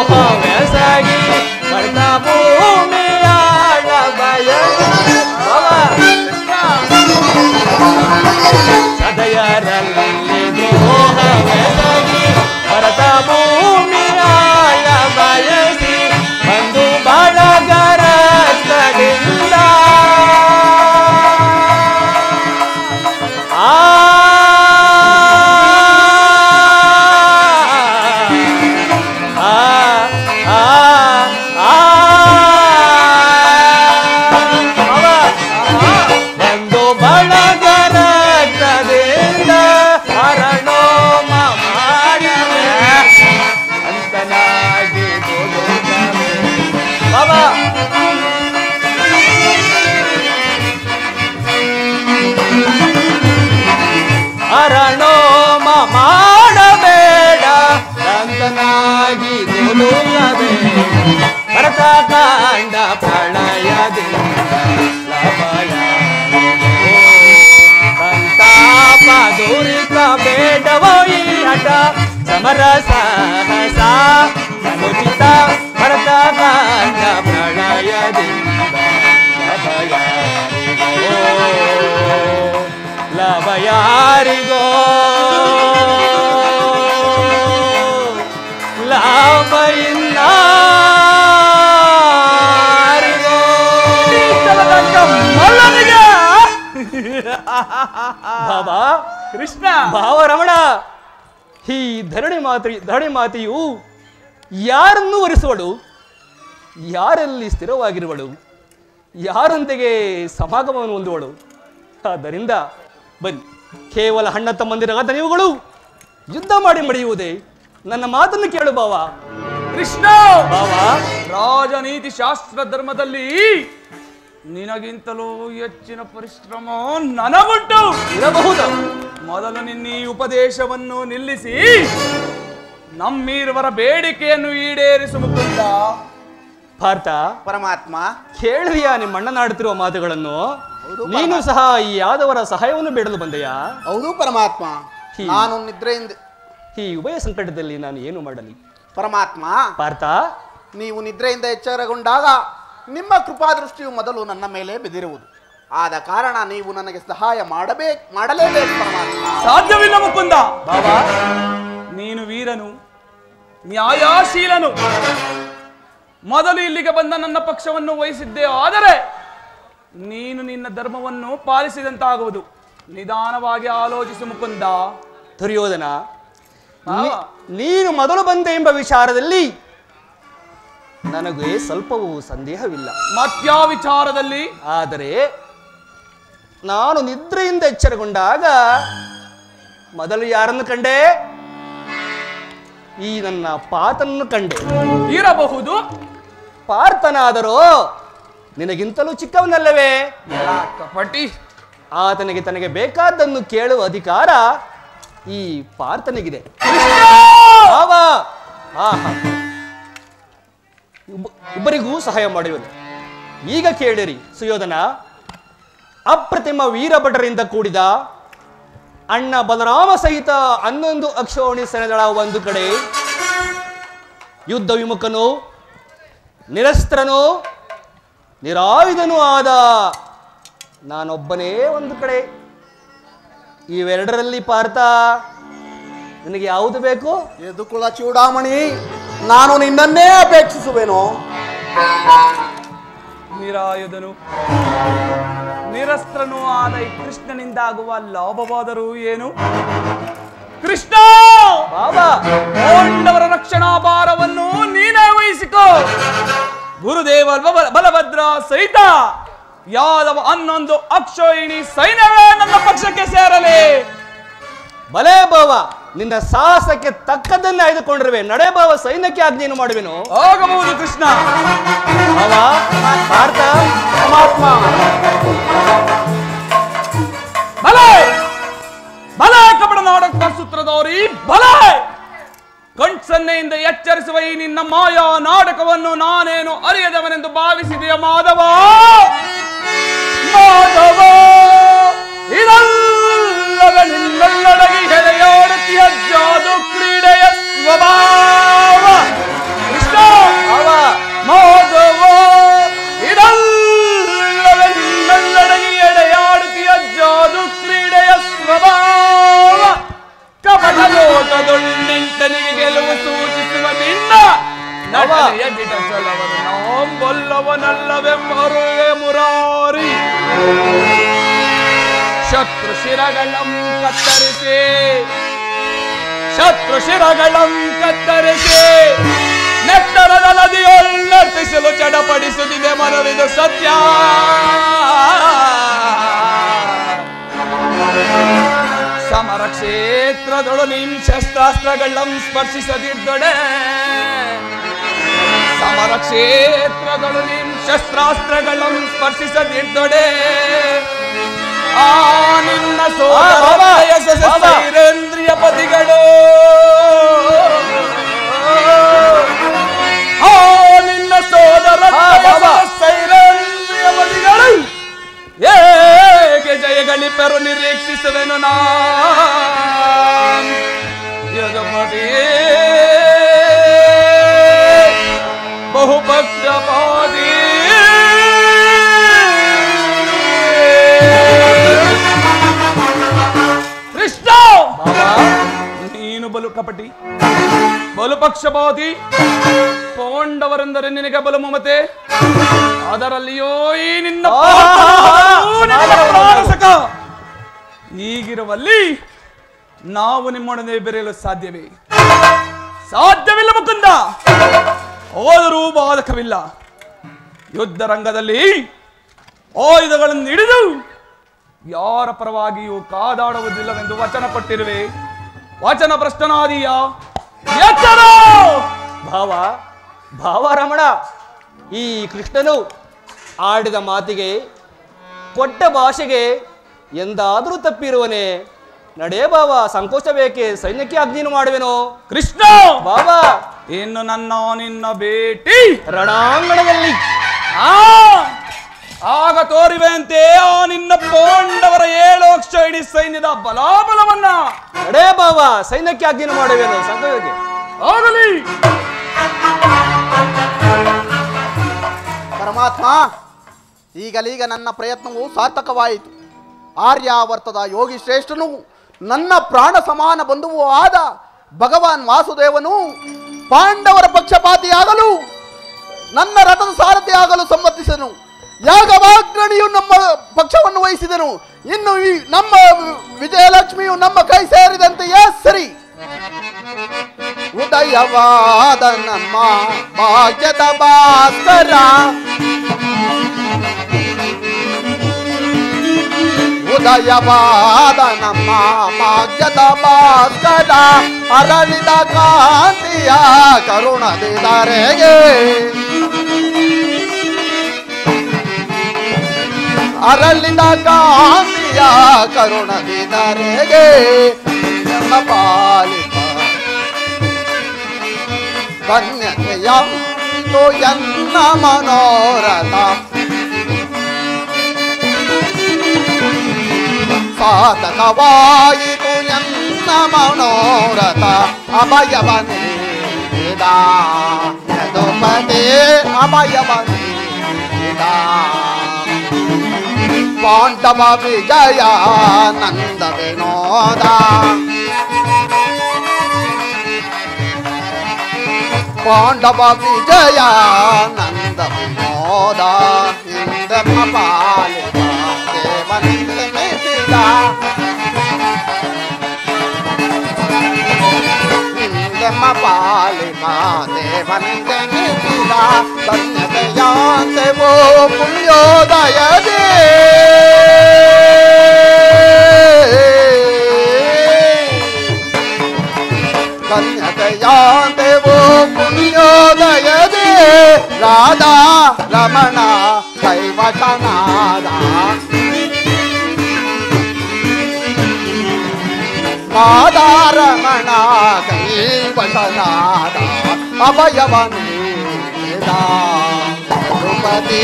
ದ್ರೋಹವೆಸಗಿ ಮರ್ತ ಭೂಮಿಯಾಳ ಬಯಸಿ ಸದಯರಲ್ಲಿ ದ್ರೋಹವೆಸಗಿ ಮರ್ತ ಭೂಮಿಯಾಳ ಬಯಸಿ ಬಂದು ಬಳಗರ ಕಡೆಯಿಂದ ಒಂದು ಬಳಗರ ಕಡೆಯಿಂದ ಹರಣೋಮ ಮಾಡಿದೆ ಅಂತನಾಗಿ ಬಾಬಾ ಹರಣೋಮ ಮಾಡಬೇಡ ಅಂತನಾಗಿ ಭರತ ಕಾಂಡ ಪ್ರಳಯದಿಂದ ಲಭಯ ಸಂತಾಪ ದುರಿತ ಬೇಡವೋ ಈ ಹಠ ಸಮರ ಸಾಹಸ ಅನುಚಿತ ಭರತ ಕಾಂಡ ಪ್ರಳಯದಿಂದ ಲಭಯಾರಿಗೋ ಲಾಭ ಇನ್ನಾರಿಗೋ ಮಲ್ಲನಿಗೆ ಬಾಬಾ ಕೃಷ್ಣ ಭಾವರಮಣ ಈ ಧರಣಿ ಮಾತೆಯು ಯಾರನ್ನು ವರಿಸುವಳು, ಯಾರಲ್ಲಿ ಸ್ಥಿರವಾಗಿರುವಳು, ಯಾರೊಂದಿಗೆ ಸಮಾಗಮವನ್ನು ಹೊಂದುವಳು. ಆದ್ದರಿಂದ ಬನ್ನಿ, ಕೇವಲ ಅಣ್ಣ ತಮ್ಮಂದಿರಾದ ನೀವುಗಳು ಯುದ್ಧ ಮಾಡಿ ಮಡಿಯುವುದೇ. ನನ್ನ ಮಾತನ್ನು ಕೇಳು ಬಾವ. ಕೃಷ್ಣ ಬಾವ, ರಾಜನೀತಿ ಶಾಸ್ತ್ರ ಧರ್ಮದಲ್ಲಿ ನಿನಗಿಂತಲೂ ಹೆಚ್ಚಿನ ಪರಿಶ್ರಮ ನನಗುಂಟು. ಇರಬಹುದು. ಮೊದಲು ನಿನ್ನ ಈ ಉಪದೇಶವನ್ನು ನಿಲ್ಲಿಸಿ ನಮ್ಮೀರುವರ ಬೇಡಿಕೆಯನ್ನು ಈಡೇರಿಸು ಮುಕುಂದ. ಪಾರ್ಥ, ಪರಮಾತ್ಮ, ಕೇಳಿದೆಯಾ ನಿಮ್ಮ ಅಣ್ಣನಾಡುತ್ತಿರುವ ಮಾತುಗಳನ್ನು? ನೀನು ಸಹ ಈ ಯಾದವರ ಸಹಾಯವನ್ನು ಬೇಡಲು ಬಂದೆಯಾ? ಹೌದು ಪರಮಾತ್ಮ, ನಾನು ನಿದ್ರೆಯಿಂದ ಈ ಉಭಯ ಸಂಕಟದಲ್ಲಿ ನಾನು ಏನು ಮಾಡಲಿ? ಪರಮಾತ್ಮ, ಪಾರ್ಥ, ನೀವು ನಿದ್ರೆಯಿಂದ ಎಚ್ಚರಗೊಂಡಾಗ ನಿಮ್ಮ ಕೃಪಾದೃಷ್ಟಿಯು ಮೊದಲು ನನ್ನ ಮೇಲೆ ಬೆದಿರುವುದು. ಆದ ಕಾರಣ ನೀವು ನನಗೆ ಸಹಾಯ ಮಾಡಲೇಬೇಕು ಪರಮಾತ್ಮ. ಸಾಧ್ಯವಿಲ್ಲ ಮುಕುಂದ. ಬಾಬಾ, ನೀನು ವೀರನು, ನ್ಯಾಯಾಶೀಲನು. ಮೊದಲು ಇಲ್ಲಿಗೆ ಬಂದ ನನ್ನ ಪಕ್ಷವನ್ನು ವಹಿಸಿದ್ದೇ ಆದರೆ ನೀನು ನಿನ್ನ ಧರ್ಮವನ್ನು ಪಾಲಿಸಿದಂತಾಗುವುದು. ನಿಧಾನವಾಗಿ ಆಲೋಚಿಸು ಮುಕುಂದ. ದುರ್ಯೋಧನ, ನೀನು ಮೊದಲು ಬಂದೆ ಎಂಬ ವಿಚಾರದಲ್ಲಿ ನನಗೆ ಸ್ವಲ್ಪವೂ ಸಂದೇಹವಿಲ್ಲ. ಮತ್ಯಾವ ವಿಚಾರದಲ್ಲಿ? ಆದರೆ ನಾನು ನಿದ್ರೆಯಿಂದ ಎಚ್ಚರಗೊಂಡಾಗ ಮೊದಲು ಯಾರನ್ನು ಕಂಡೆ? ಈ ನನ್ನ ಪಾತನನ್ನು ಕಂಡೆ. ಇರಬಹುದು. ಪಾರ್ಥನಾದರೂ ನಿನಗಿಂತಲೂ ಚಿಕ್ಕವನಲ್ಲವೇ? ಕಪಟಿ. ಆತನಿಗೆ ತನಗೆ ಬೇಕಾದ್ದನ್ನು ಕೇಳುವ ಅಧಿಕಾರ ಈ ಪಾರ್ಥನಿಗಿದೆ. ಇಬ್ಬರಿಗೂ ಸಹಾಯ ಮಾಡುವನು. ಈಗ ಕೇಳಿರಿ ಸುಯೋಧನ, ಅಪ್ರತಿಮ ವೀರಭಟರಿಂದ ಕೂಡಿದ ಅಣ್ಣ ಬಲರಾಮ ಸಹಿತ 11 ಅಕ್ಷೋಣಿ ಸೇನೆಗಳ ಒಂದು ಕಡೆ, ಯುದ್ಧ ವಿಮುಖನು, ನಿರಸ್ತ್ರನು, ನಿರಾಯುಧನೂ ಆದ ನಾನೊಬ್ಬನೇ ಒಂದು ಕಡೆ. ಇವೆರಡರಲ್ಲಿ ಪಾರ್ಥ ನಿನಗೆ ಯಾವುದು ಬೇಕು? ಯದುಕುಲ ಚೂಡಾಮಣಿ, ನಾನು ನಿನ್ನನ್ನೇ ಅಪೇಕ್ಷಿಸುವೆನು. ನಿರಾಯುಧನು, ನಿರಸ್ತ್ರನೂ ಆದ ಈ ಕೃಷ್ಣನಿಂದಾಗುವ ಲಾಭವಾದರೂ ಏನು? ಕೃಷ್ಣ, ಬಾಬಾ, ಪಾಂಡವರ ರಕ್ಷಣಾ ಭಾರವನ್ನು ನೀನೇ ವಹಿಸಿಕೋ. ಗುರುದೇವ ಬಲಭದ್ರ ಸಹಿತ ಯಾದವ 11 ಅಕ್ಷೋಹಿಣಿ ಸೈನ್ಯವೇ ನನ್ನ ಪಕ್ಷಕ್ಕೆ ಸೇರಲಿ. ಬಲೇ ಬಾವ, ನಿನ್ನ ಸಾಹಸಕ್ಕೆ ತಕ್ಕದನ್ನೇ ಆಯ್ದುಕೊಂಡಿರುವೆ. ನಡೆ ಬಾವ, ಸೈನ್ಯಕ್ಕೆ ಆಜ್ಞೆಯನ್ನು ಮಾಡುವೆನು. ಆಗಬಹುದು ಕೃಷ್ಣ. ಬಾವ, ಪಾರ್ಥ, ಪರಮಾತ್ಮ, ಬಲೆ ಬಲೆ ಕಪಟ ನಾಟಕ ಸೂತ್ರಧಾರಿ ಬಲೆ. ಕಣ್ಸನ್ನೆಯಿಂದ ಎಚ್ಚರಿಸುವ ಈ ನಿನ್ನ ಮಾಯಾ ನಾಟಕವನ್ನು ನಾನೇನು ಅರಿಯದವನೆಂದು ಭಾವಿಸಿದೆಯ ಮಾಧವ? ಮಾಧವ, ಇದಲ್ಲವೇ ನಿನ್ನೆಲ್ಲಡಗಿ ಹೆಡೆಯಾಡುತ್ತೀಯ ಜಾದು ಕ್ರೀಡೆಯ ಸ್ವಭಾವ. ಕೃಷ್ಣ, ಅವನಲ್ಲವೆಂಬರುವೆ ಮುರಾರಿ. ಶತ್ರು ಶಿರಗಳಂ ಕತ್ತರಿಸಿ ನೆತ್ತರದ ನದಿಯೊಳ್ಳರ್ಪಿಸಲು ಚಡಪಡಿಸುತ್ತಿದೆ ಮನವಿದು ಸತ್ಯ. ಸಮರ ಕ್ಷೇತ್ರದೊಳು ನಿಮ್ ಶಸ್ತ್ರಾಸ್ತ್ರಗಳಂ ಸ್ಪರ್ಶಿಸದಿದ್ದೊಡೆ. ಸಮರ ಕ್ಷೇತ್ರದೊಳು ನಿಮ್ ಶಸ್ತ್ರಾಸ್ತ್ರಗಳಂ ಸ್ಪರ್ಶಿಸದಿದ್ದೊಡೆ. ಆ ನಿನ್ನ ಸೈರೇಂದ್ರಿಯ ಪತಿಗಳು, ಆ ನಿನ್ನ ಸೋದರ ಸೈರೇಂದ್ರಿಯ ಪತಿಗಳು ಹೇಗೆ ಜಯಗಳಿಪರು ನಿರೀಕ್ಷಿಸುವೆನು ಯದುಪತಿ. ಬಹುಪಕ್ಷಪಾತಿ ಕೃಷ್ಣ, ನೀನು ಬಲು ಕಪಟಿ, ಬಲು ಪಕ್ಷಪಾತಿ. ಪಾಂಡವರೆಂದರೆ ನಿನಗೆ ಬಲು ಮಮತೆ, ಅದರಲ್ಲಿಯೋ ಈ ನಿನ್ನ ಪ್ರಾಣಸಕ. ಹೀಗಿರುವಲ್ಲಿ ನಾವು ನಿಮ್ಮೊಡನೆ ಬೆರೆಯಲು ಸಾಧ್ಯವೇ? ಸಾಧ್ಯವಿಲ್ಲ ಮುಕುಂದ. ಹೋದರೂ ಬಾಧಕವಿಲ್ಲ. ಯುದ್ಧ ರಂಗದಲ್ಲಿ ಆಯುಧಗಳನ್ನು ಹಿಡಿದು ಯಾರ ಪರವಾಗಿಯೂ ಕಾದಾಡುವುದಿಲ್ಲವೆಂದು ವಚನ ಕೊಟ್ಟಿರುವೆ. ವಚನ ಭ್ರಷ್ಟನಾದೀಯ. ಎಚ್ಚರ ಭಾವ ರಮಣ, ಈ ಕೃಷ್ಣನು ಆಡಿದ ಮಾತಿಗೆ, ಕೊಟ್ಟ ಭಾಷೆಗೆ ಎಂದಾದರೂ ತಪ್ಪಿರುವನೆ? ನಡೇ ಬಾವ, ಸಂಕೋಚ ಬೇಕೆ, ಸೈನ್ಯಕ್ಕೆ ಆಜ್ಞೆಯನ್ನು ಮಾಡುವೆನೋ? ಕೃಷ್ಣ ಬಾಬಾ, ಇನ್ನು ನನ್ನ ನಿನ್ನ ಭೇಟಿ ರಣಾಂಗಣದಲ್ಲಿ ಆಗ ತೋರಿವೆಂತೆ ಆ ನಿನ್ನ ಪಾಂಡವರ 7 ಲಕ್ಷ ಇಡೀ ಸೈನ್ಯದ ಬಲಾಬಲವನ್ನ. ನಡೇ ಬಾವ, ಸೈನ್ಯಕ್ಕೆ ಆಜ್ಞೆಯನ್ನು ಮಾಡುವೆನೋ? ಸಂಕೋಚಕ್ಕೆ ಆಗಲಿ. ಪರಮಾತ್ಮ, ಈಗಲೀಗ ನನ್ನ ಪ್ರಯತ್ನವು ಸಾರ್ಥಕವಾಯಿತು. ಆರ್ಯಾವರ್ತದ ಯೋಗಿ ಶ್ರೇಷ್ಠನು, ನನ್ನ ಪ್ರಾಣ ಸಮಾನ ಬಂಧುವೂ ಆದ ಭಗವಾನ್ ವಾಸುದೇವನು ಪಾಂಡವರ ಪಕ್ಷಪಾತಿಯಾಗಲು, ನನ್ನ ರಥದ ಸಾರಥಿಯಾಗಲು ಸಮ್ಮತಿಸನು. ಯಾಗವಾಗ್ರಣಿಯು ನಮ್ಮ ಪಕ್ಷವನ್ನು ವಹಿಸಿದನು. ಇನ್ನು ನಮ್ಮ ವಿಜಯಲಕ್ಷ್ಮಿಯು ನಮ್ಮ ಕೈ ಸೇರಿದಂತೆಯೇ ಸರಿ. ಉದಯವಾದ ನಮ್ಮ ಭಾಗ್ಯದ ಭಾಸ್ಕರ, ಉದಯವಾದ ನಮ್ಮ ಭಾಗ್ಯದ ಭಾಸ್ಕರ, ಅರಳಿದ ಕಾಂತಿಯ ಕರುಣದಿದರೆಗೆ, ಅರಳಿದ ಕಾಂತಿಯ ಕರುಣದಿದರೆಗೆ ನಮ್ಮ ಪಾಲಿತ ಕನ್ಯತೆಯಂತು ಎನ್ನ ಮನೋರಥ. ಸಾಧಕವಾಯಿತು ಎನ್ನ ಮನೋರಥ. ಅಭಯವನೇದ ಯದುಪತಿ, ಅಭಯವನೇದ ಪಾಂಡವ ವಿಜಯ ನಂದ ವಿನೋದ. ಪಾಂಡವ ವಿಜಯ ನಂದ ವಿನೋದ. ಇಂದ್ರನ ಪಾಲಿತ ದೇವನಿಂದ ಮೆಚ್ಚಿದ, ಇಂದ್ರನ ಪಾಲಿತ ದೇವನಿಂದ ಮೆಚ್ಚಿದ. ಧನ್ಯತೆಯಾಂತೆವೋ ಪುಣ್ಯೋದಯದೇ, ಧನ್ಯತೆಯಾಂತೆವೋ ಪುಣ್ಯೋದಯದೇ. ರಾಧಾ ರಮಣ ಕೈವಶನಾದ, ರಾಧಾ ರಮಣ ಕೈವಶನಾದ. ಅಭಯವನೇದ ಯದುಪತಿ,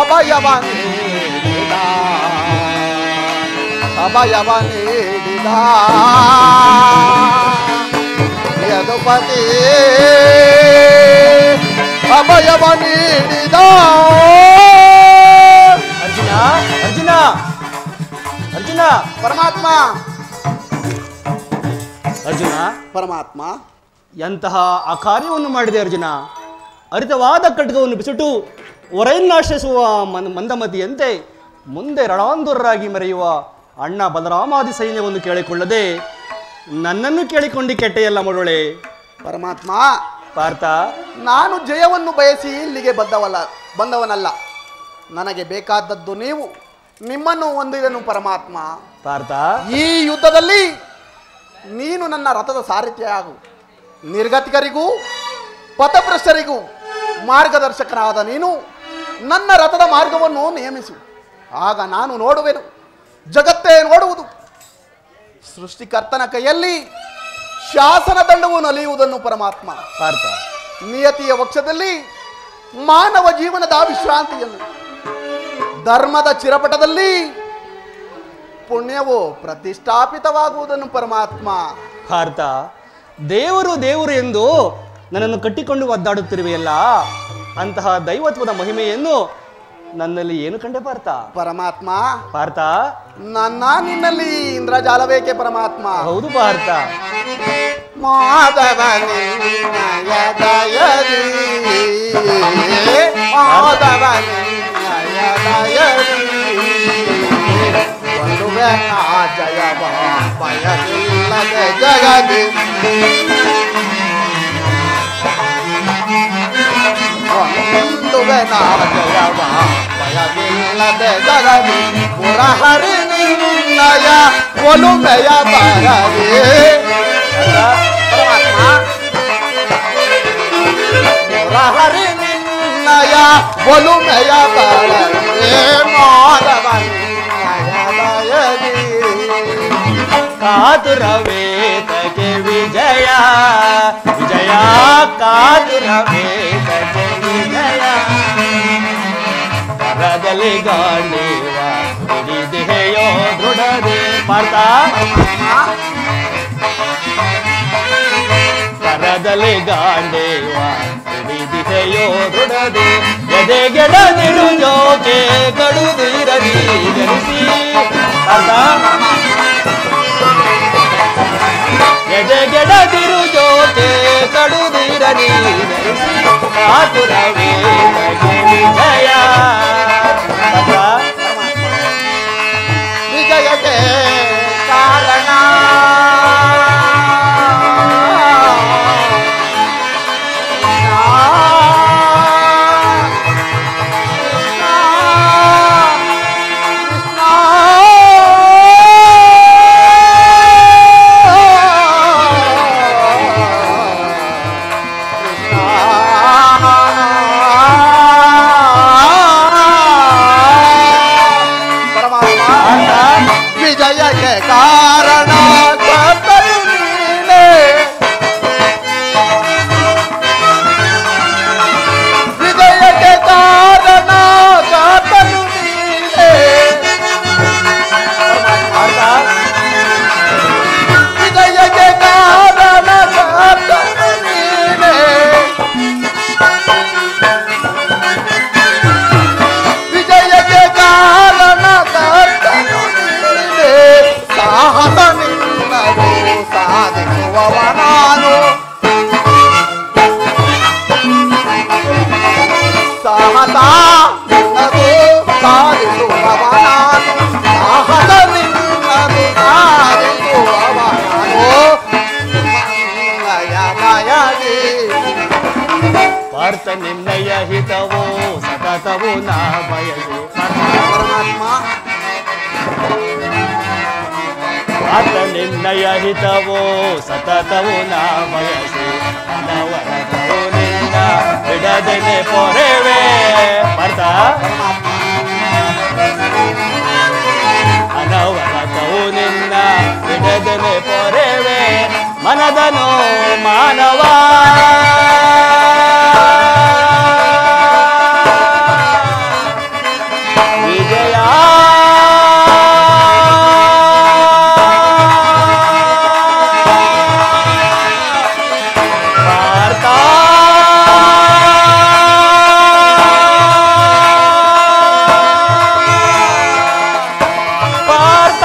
ಅಭಯವನೇದ, ಅಭಯವನೇದ ಯದುಪತಿ, ಅಭಯವ ನೀಡಿದ. ಅರ್ಜುನ, ಅರ್ಜುನ, ಅರ್ಜುನ. ಪರಮಾತ್ಮ, ಅರ್ಜುನ, ಪರಮಾತ್ಮ, ಎಂತಹ ಅಕಾರ್ಯವನ್ನು ಮಾಡಿದೆ ಅರ್ಜುನ. ಹರಿತವಾದ ಖಡ್ಗವನ್ನು ಬಿಸಿಟು ಹೊರೆಯನ್ನಾಶ್ರಯಿಸುವ ಮಂದಮತಿಯಂತೆ ಮುಂದೆ ರಣಾಂಧುರರಾಗಿ ಮೆರೆಯುವ ಅಣ್ಣ ಬಲರಾಮಾದಿ ಸೈನ್ಯವನ್ನು ಕೇಳಿಕೊಳ್ಳದೆ ನನ್ನನ್ನು ಕೇಳಿಕೊಂಡು ಕೆಟ್ಟೆಯಲ್ಲ ಮರುಳೆ. ಪರಮಾತ್ಮ, ಪಾರ್ಥ, ನಾನು ಜಯವನ್ನು ಬಯಸಿ ಇಲ್ಲಿಗೆ ಬಂದವನಲ್ಲ. ನನಗೆ ಬೇಕಾದದ್ದು ನೀವು, ನಿಮ್ಮನ್ನು ಹೊಂದಿದನು ಪರಮಾತ್ಮ. ಪಾರ್ಥ, ಈ ಯುದ್ಧದಲ್ಲಿ ನೀನು ನನ್ನ ರಥದ ಸಾರಥ್ಯ ಆಗು. ನಿರ್ಗತಿಕರಿಗೂ ಪಥಭ್ರಷ್ಟರಿಗೂ ಮಾರ್ಗದರ್ಶಕನಾದ ನೀನು ನನ್ನ ರಥದ ಮಾರ್ಗವನ್ನು ನಿಯಮಿಸು. ಆಗ ನಾನು ನೋಡುವೆನು, ಜಗತ್ತೇ ನೋಡುವುದು. ಸೃಷ್ಟಿಕರ್ತನ ಕೈಯಲ್ಲಿ ಶಾಸನ ದಂಡವು ನಲಿಯುವುದನ್ನು ಪರಮಾತ್ಮ. ಪಾರ್ಥ, ನಿಯತಿಯ ವಕ್ಷದಲ್ಲಿ ಮಾನವ ಜೀವನದ ವಿಶ್ರಾಂತಿಯನ್ನು, ಧರ್ಮದ ಚಿರಪಟದಲ್ಲಿ ಪುಣ್ಯವು ಪ್ರತಿಷ್ಠಾಪಿತವಾಗುವುದನ್ನು ಪರಮಾತ್ಮ. ಪಾರ್ಥ, ದೇವರು ದೇವರು ಎಂದು ನನ್ನನ್ನು ಕಟ್ಟಿಕೊಂಡು ಒದ್ದಾಡುತ್ತಿರುವೆಯಲ್ಲ, ಅಂತಹ ದೈವತ್ವದ ಮಹಿಮೆಯನ್ನು ನನ್ನಲ್ಲಿ ಏನು ಕಂಡೆ ಪಾರ್ಥ? ಪರಮಾತ್ಮ, ಪಾರ್ಥ, ನಿನ್ನಲ್ಲಿ ಇಂದ್ರಜಾಲವೇಕೆ ಪರಮಾತ್ಮ? ಹೌದು ಪಾರ್ಥ. ಮಾಧವ ನಿನ್ನಯ ದಯದಿ, ಮಾಧವ ನಿನ್ನಯ ದಯದಿ, ಒಂದುವೆ ನಾ ಜಯವ ಭಯವಿಲ್ಲದೆ ಜಗದಿ, ಒಂದುವೆ ನಾ ಜಯವ ಭಯವಿಲ್ಲದೆ ಜಗದಿ, ಪುರಹರಿ ನಿನ್ನಯ ಒಲುಮೆಯ ಬರದಿ. ಪರಮಾತ್ಮ, ಪುರಹರಿ ನಿನ್ನಯ ಒಲುಮೆಯ ಬರದಿ, ಮಾಧವ ಕಾತುರವೇತಕ್ಕೆ ವಿಜಯ ವಿಜಯ, ಕಾತುರವೇತಕ್ಕೆ ವಿಜಯ, ಕರದಲ್ಲಿ ಗಾಂಡೀವ ಹಿಡಿದೆಯೋ ದೃಢದೆ. ಪಾರ್ಥ, ಕರದಲ್ಲಿ ಗಾಂಡೀವ ಹಿಡಿದೆಯೋ ದೃಢದೆ, ಎದೆಗೆಡದಿರು ಜೋಕೆ ಕಡುದಿರಲಿ ಧರಿಸಿ. ಪಾರ್ಥ, ಎದೆಗೆಡದಿರು ಜೋತೆ ಕಡುದಿರಲಿ ಧರಿಸಿ, ಕಾತುರವೇ ವಿಜಯ. ವಿಜಯಕ್ಕೆ ಕಾರಣ ಪಾರ್ಥ, ನಿನ್ನಯ ಹಿತವೋ ಸತತವೋ ನಾ ಬಯಸು. ಪರಮಾತ್ಮ, ಪಾರ್ಥ, ನಿನ್ನಯ ಹಿತವೋ ಸತತವೋ ನಾ ಬಯಸು, ಅನವರತವೋ ನಿನ್ನ ಬಿಡದನೆ ಪೊರೆವೆ. ಪಾರ್ಥ, ಅನವರತವೋ ನಿನ್ನ ಬಿಡದನೆ ಪೊರೆವೆ, ಮನದನೋ ಮಾನವ ವಿಜಯ. ಪಾರ್ಥ, ಪಾರ್ಥ,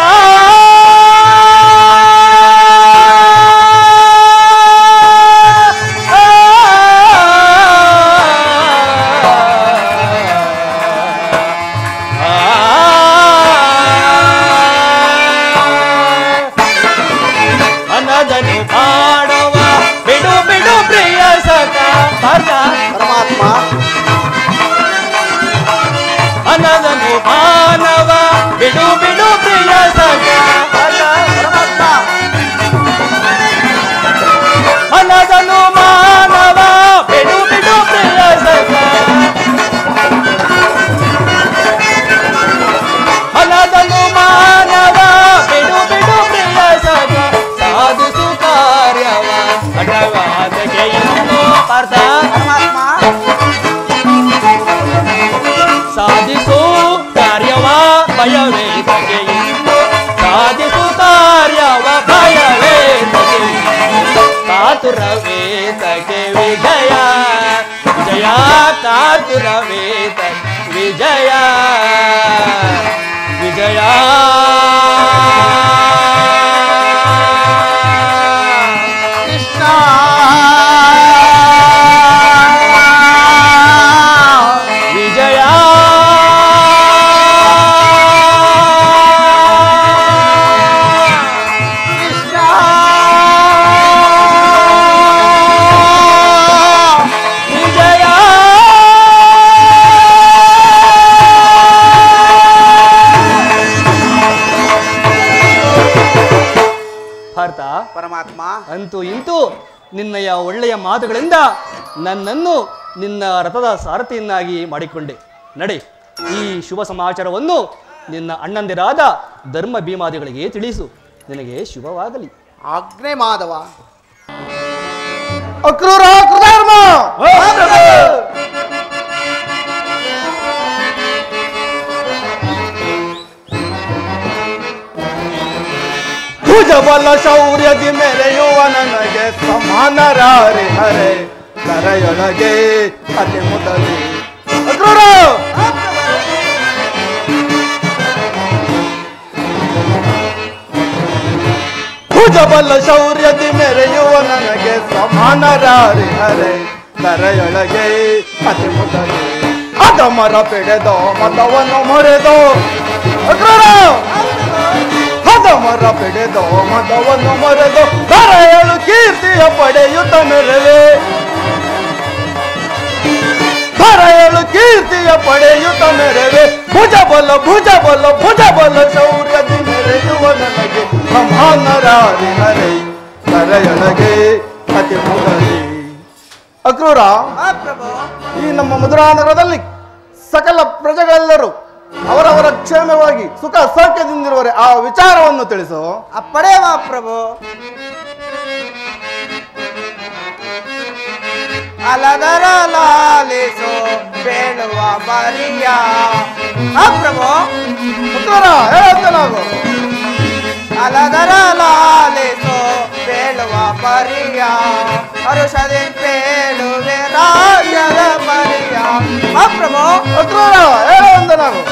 ಪಾರ್ಥ ಪರಮಾತ್ಮ ಸಾಧಿಸು ಕಾರ್ಯವ ಭಯವೇ ತಗೆಯಿತು ಸಾಧಿಸು ಕಾರ್ಯವ ಭಯವೇ ತಗೆಯಿತು ಕಾತುರವೇ ತಗೆ ವಿಜಯ ವಿಜಯ ಕಾತುರವೇ ತಗೆ ವಿಜಯ ವಿಜಯ ಕೃಷ್ಣ ವಿಜಯ ಕೃಷ್ಣ ವಿಜಯ ಭಾರತ ಪರಮಾತ್ಮ ಅಂತೂ ಇಂತೂ ನಿನ್ನಯ ಒಳ್ಳೆಯ ಮಾತುಗಳಿಂದ ನನ್ನನ್ನು ನಿನ್ನ ರಥದ ಸಾರಥಿಯನ್ನಾಗಿ ಮಾಡಿಕೊಂಡೆ. ನಡೆ, ಈ ಶುಭ ಸಮಾಚಾರವನ್ನು ನಿನ್ನ ಅಣ್ಣಂದಿರಾದ ಧರ್ಮ ಭೀಮಾದಿಗಳಿಗೆ ತಿಳಿಸು. ನಿನಗೆ ಶುಭವಾಗಲಿ. ಆಜ್ಞೆ ಮಾಧವ. ಅಕ್ರೂರ ಕೃತಾರ್ಮ ಭುಜಬಲ ಶೌರ್ಯದಿ ಮೆರೆಯುವ ನನಗೆ ಸಮಾನರಾರೆ ಹರೆ ಕರೆಯೊಳಗೆ ಅತಿ ಮೊದಲೇ ಅಕ್ರೂರ ಭುಜಬಲ ಶೌರ್ಯದಿ ಮೆರೆಯುವ ನನಗೆ ಸಮಾನರಾರೆ ಹರೆ ಕರೆಯೊಳಗೆ ಅತಿ ಮೊದಲೇ ಅದಮರ ಪೆಡೆದೋ ಮತವನ್ನು ಮೊರೆದೋ ಅಕ್ರೂರ ಮರ ಪಡೆದೋ ಮದವನ್ನು ಮರೆದು ಕರೆಯಲು ಕೀರ್ತಿಯ ಪಡೆಯುತ್ತ ಮೆರವೆ ಕರೆಯಲು ಕೀರ್ತಿಯ ಪಡೆಯುತ್ತ ಮೆರವೆ ಭುಜಬಲ ಭುಜಬಲ ಭುಜಬಲ ಶೌರ್ಯದಿ ಮೆರೆಯುವ ನನಗೆ ಬ್ರಹ್ಮಾನರಾರಿ ಹರೈ ಕರೆಯೊಳಗೆ ಅತಿ ಮುಗಲಿ. ಅಕ್ರೂರ, ಈ ನಮ್ಮ ಮಧುರಾ ನಗರದಲ್ಲಿ ಸಕಲ ಪ್ರಜೆಗಳೆಲ್ಲರೂ ಅವರವರ ಕ್ಷೇಮವಾಗಿ ಸುಖ ಸೌಖ್ಯದಿಂದಿರುವರೆ ಆ ವಿಚಾರವನ್ನು ತಿಳಿಸು. ಅಪ್ಪಡೇ ಮಹಾಪ್ರಭು. ಅಲದರ ಲಾಲಿಸೋ ಬೇಳುವ ಬರಿಯ ಮಹಾಪ್ರಭು. ಅಕ್ರೂರ ಹೇಳುತ್ತೇನಾಗು. ಅಲದರ ಲಾಲಿಸೋ ಬೇಳುವ ಬರಿಯ ಹರುಷದಿ ಬೇಳುವೆ ರಾಜ್ಯದ ಬರಿಯ ಮಹಾಪ್ರಭು. ಅಕ್ರೂರ ಹೇಳುವಂತನಾಗು.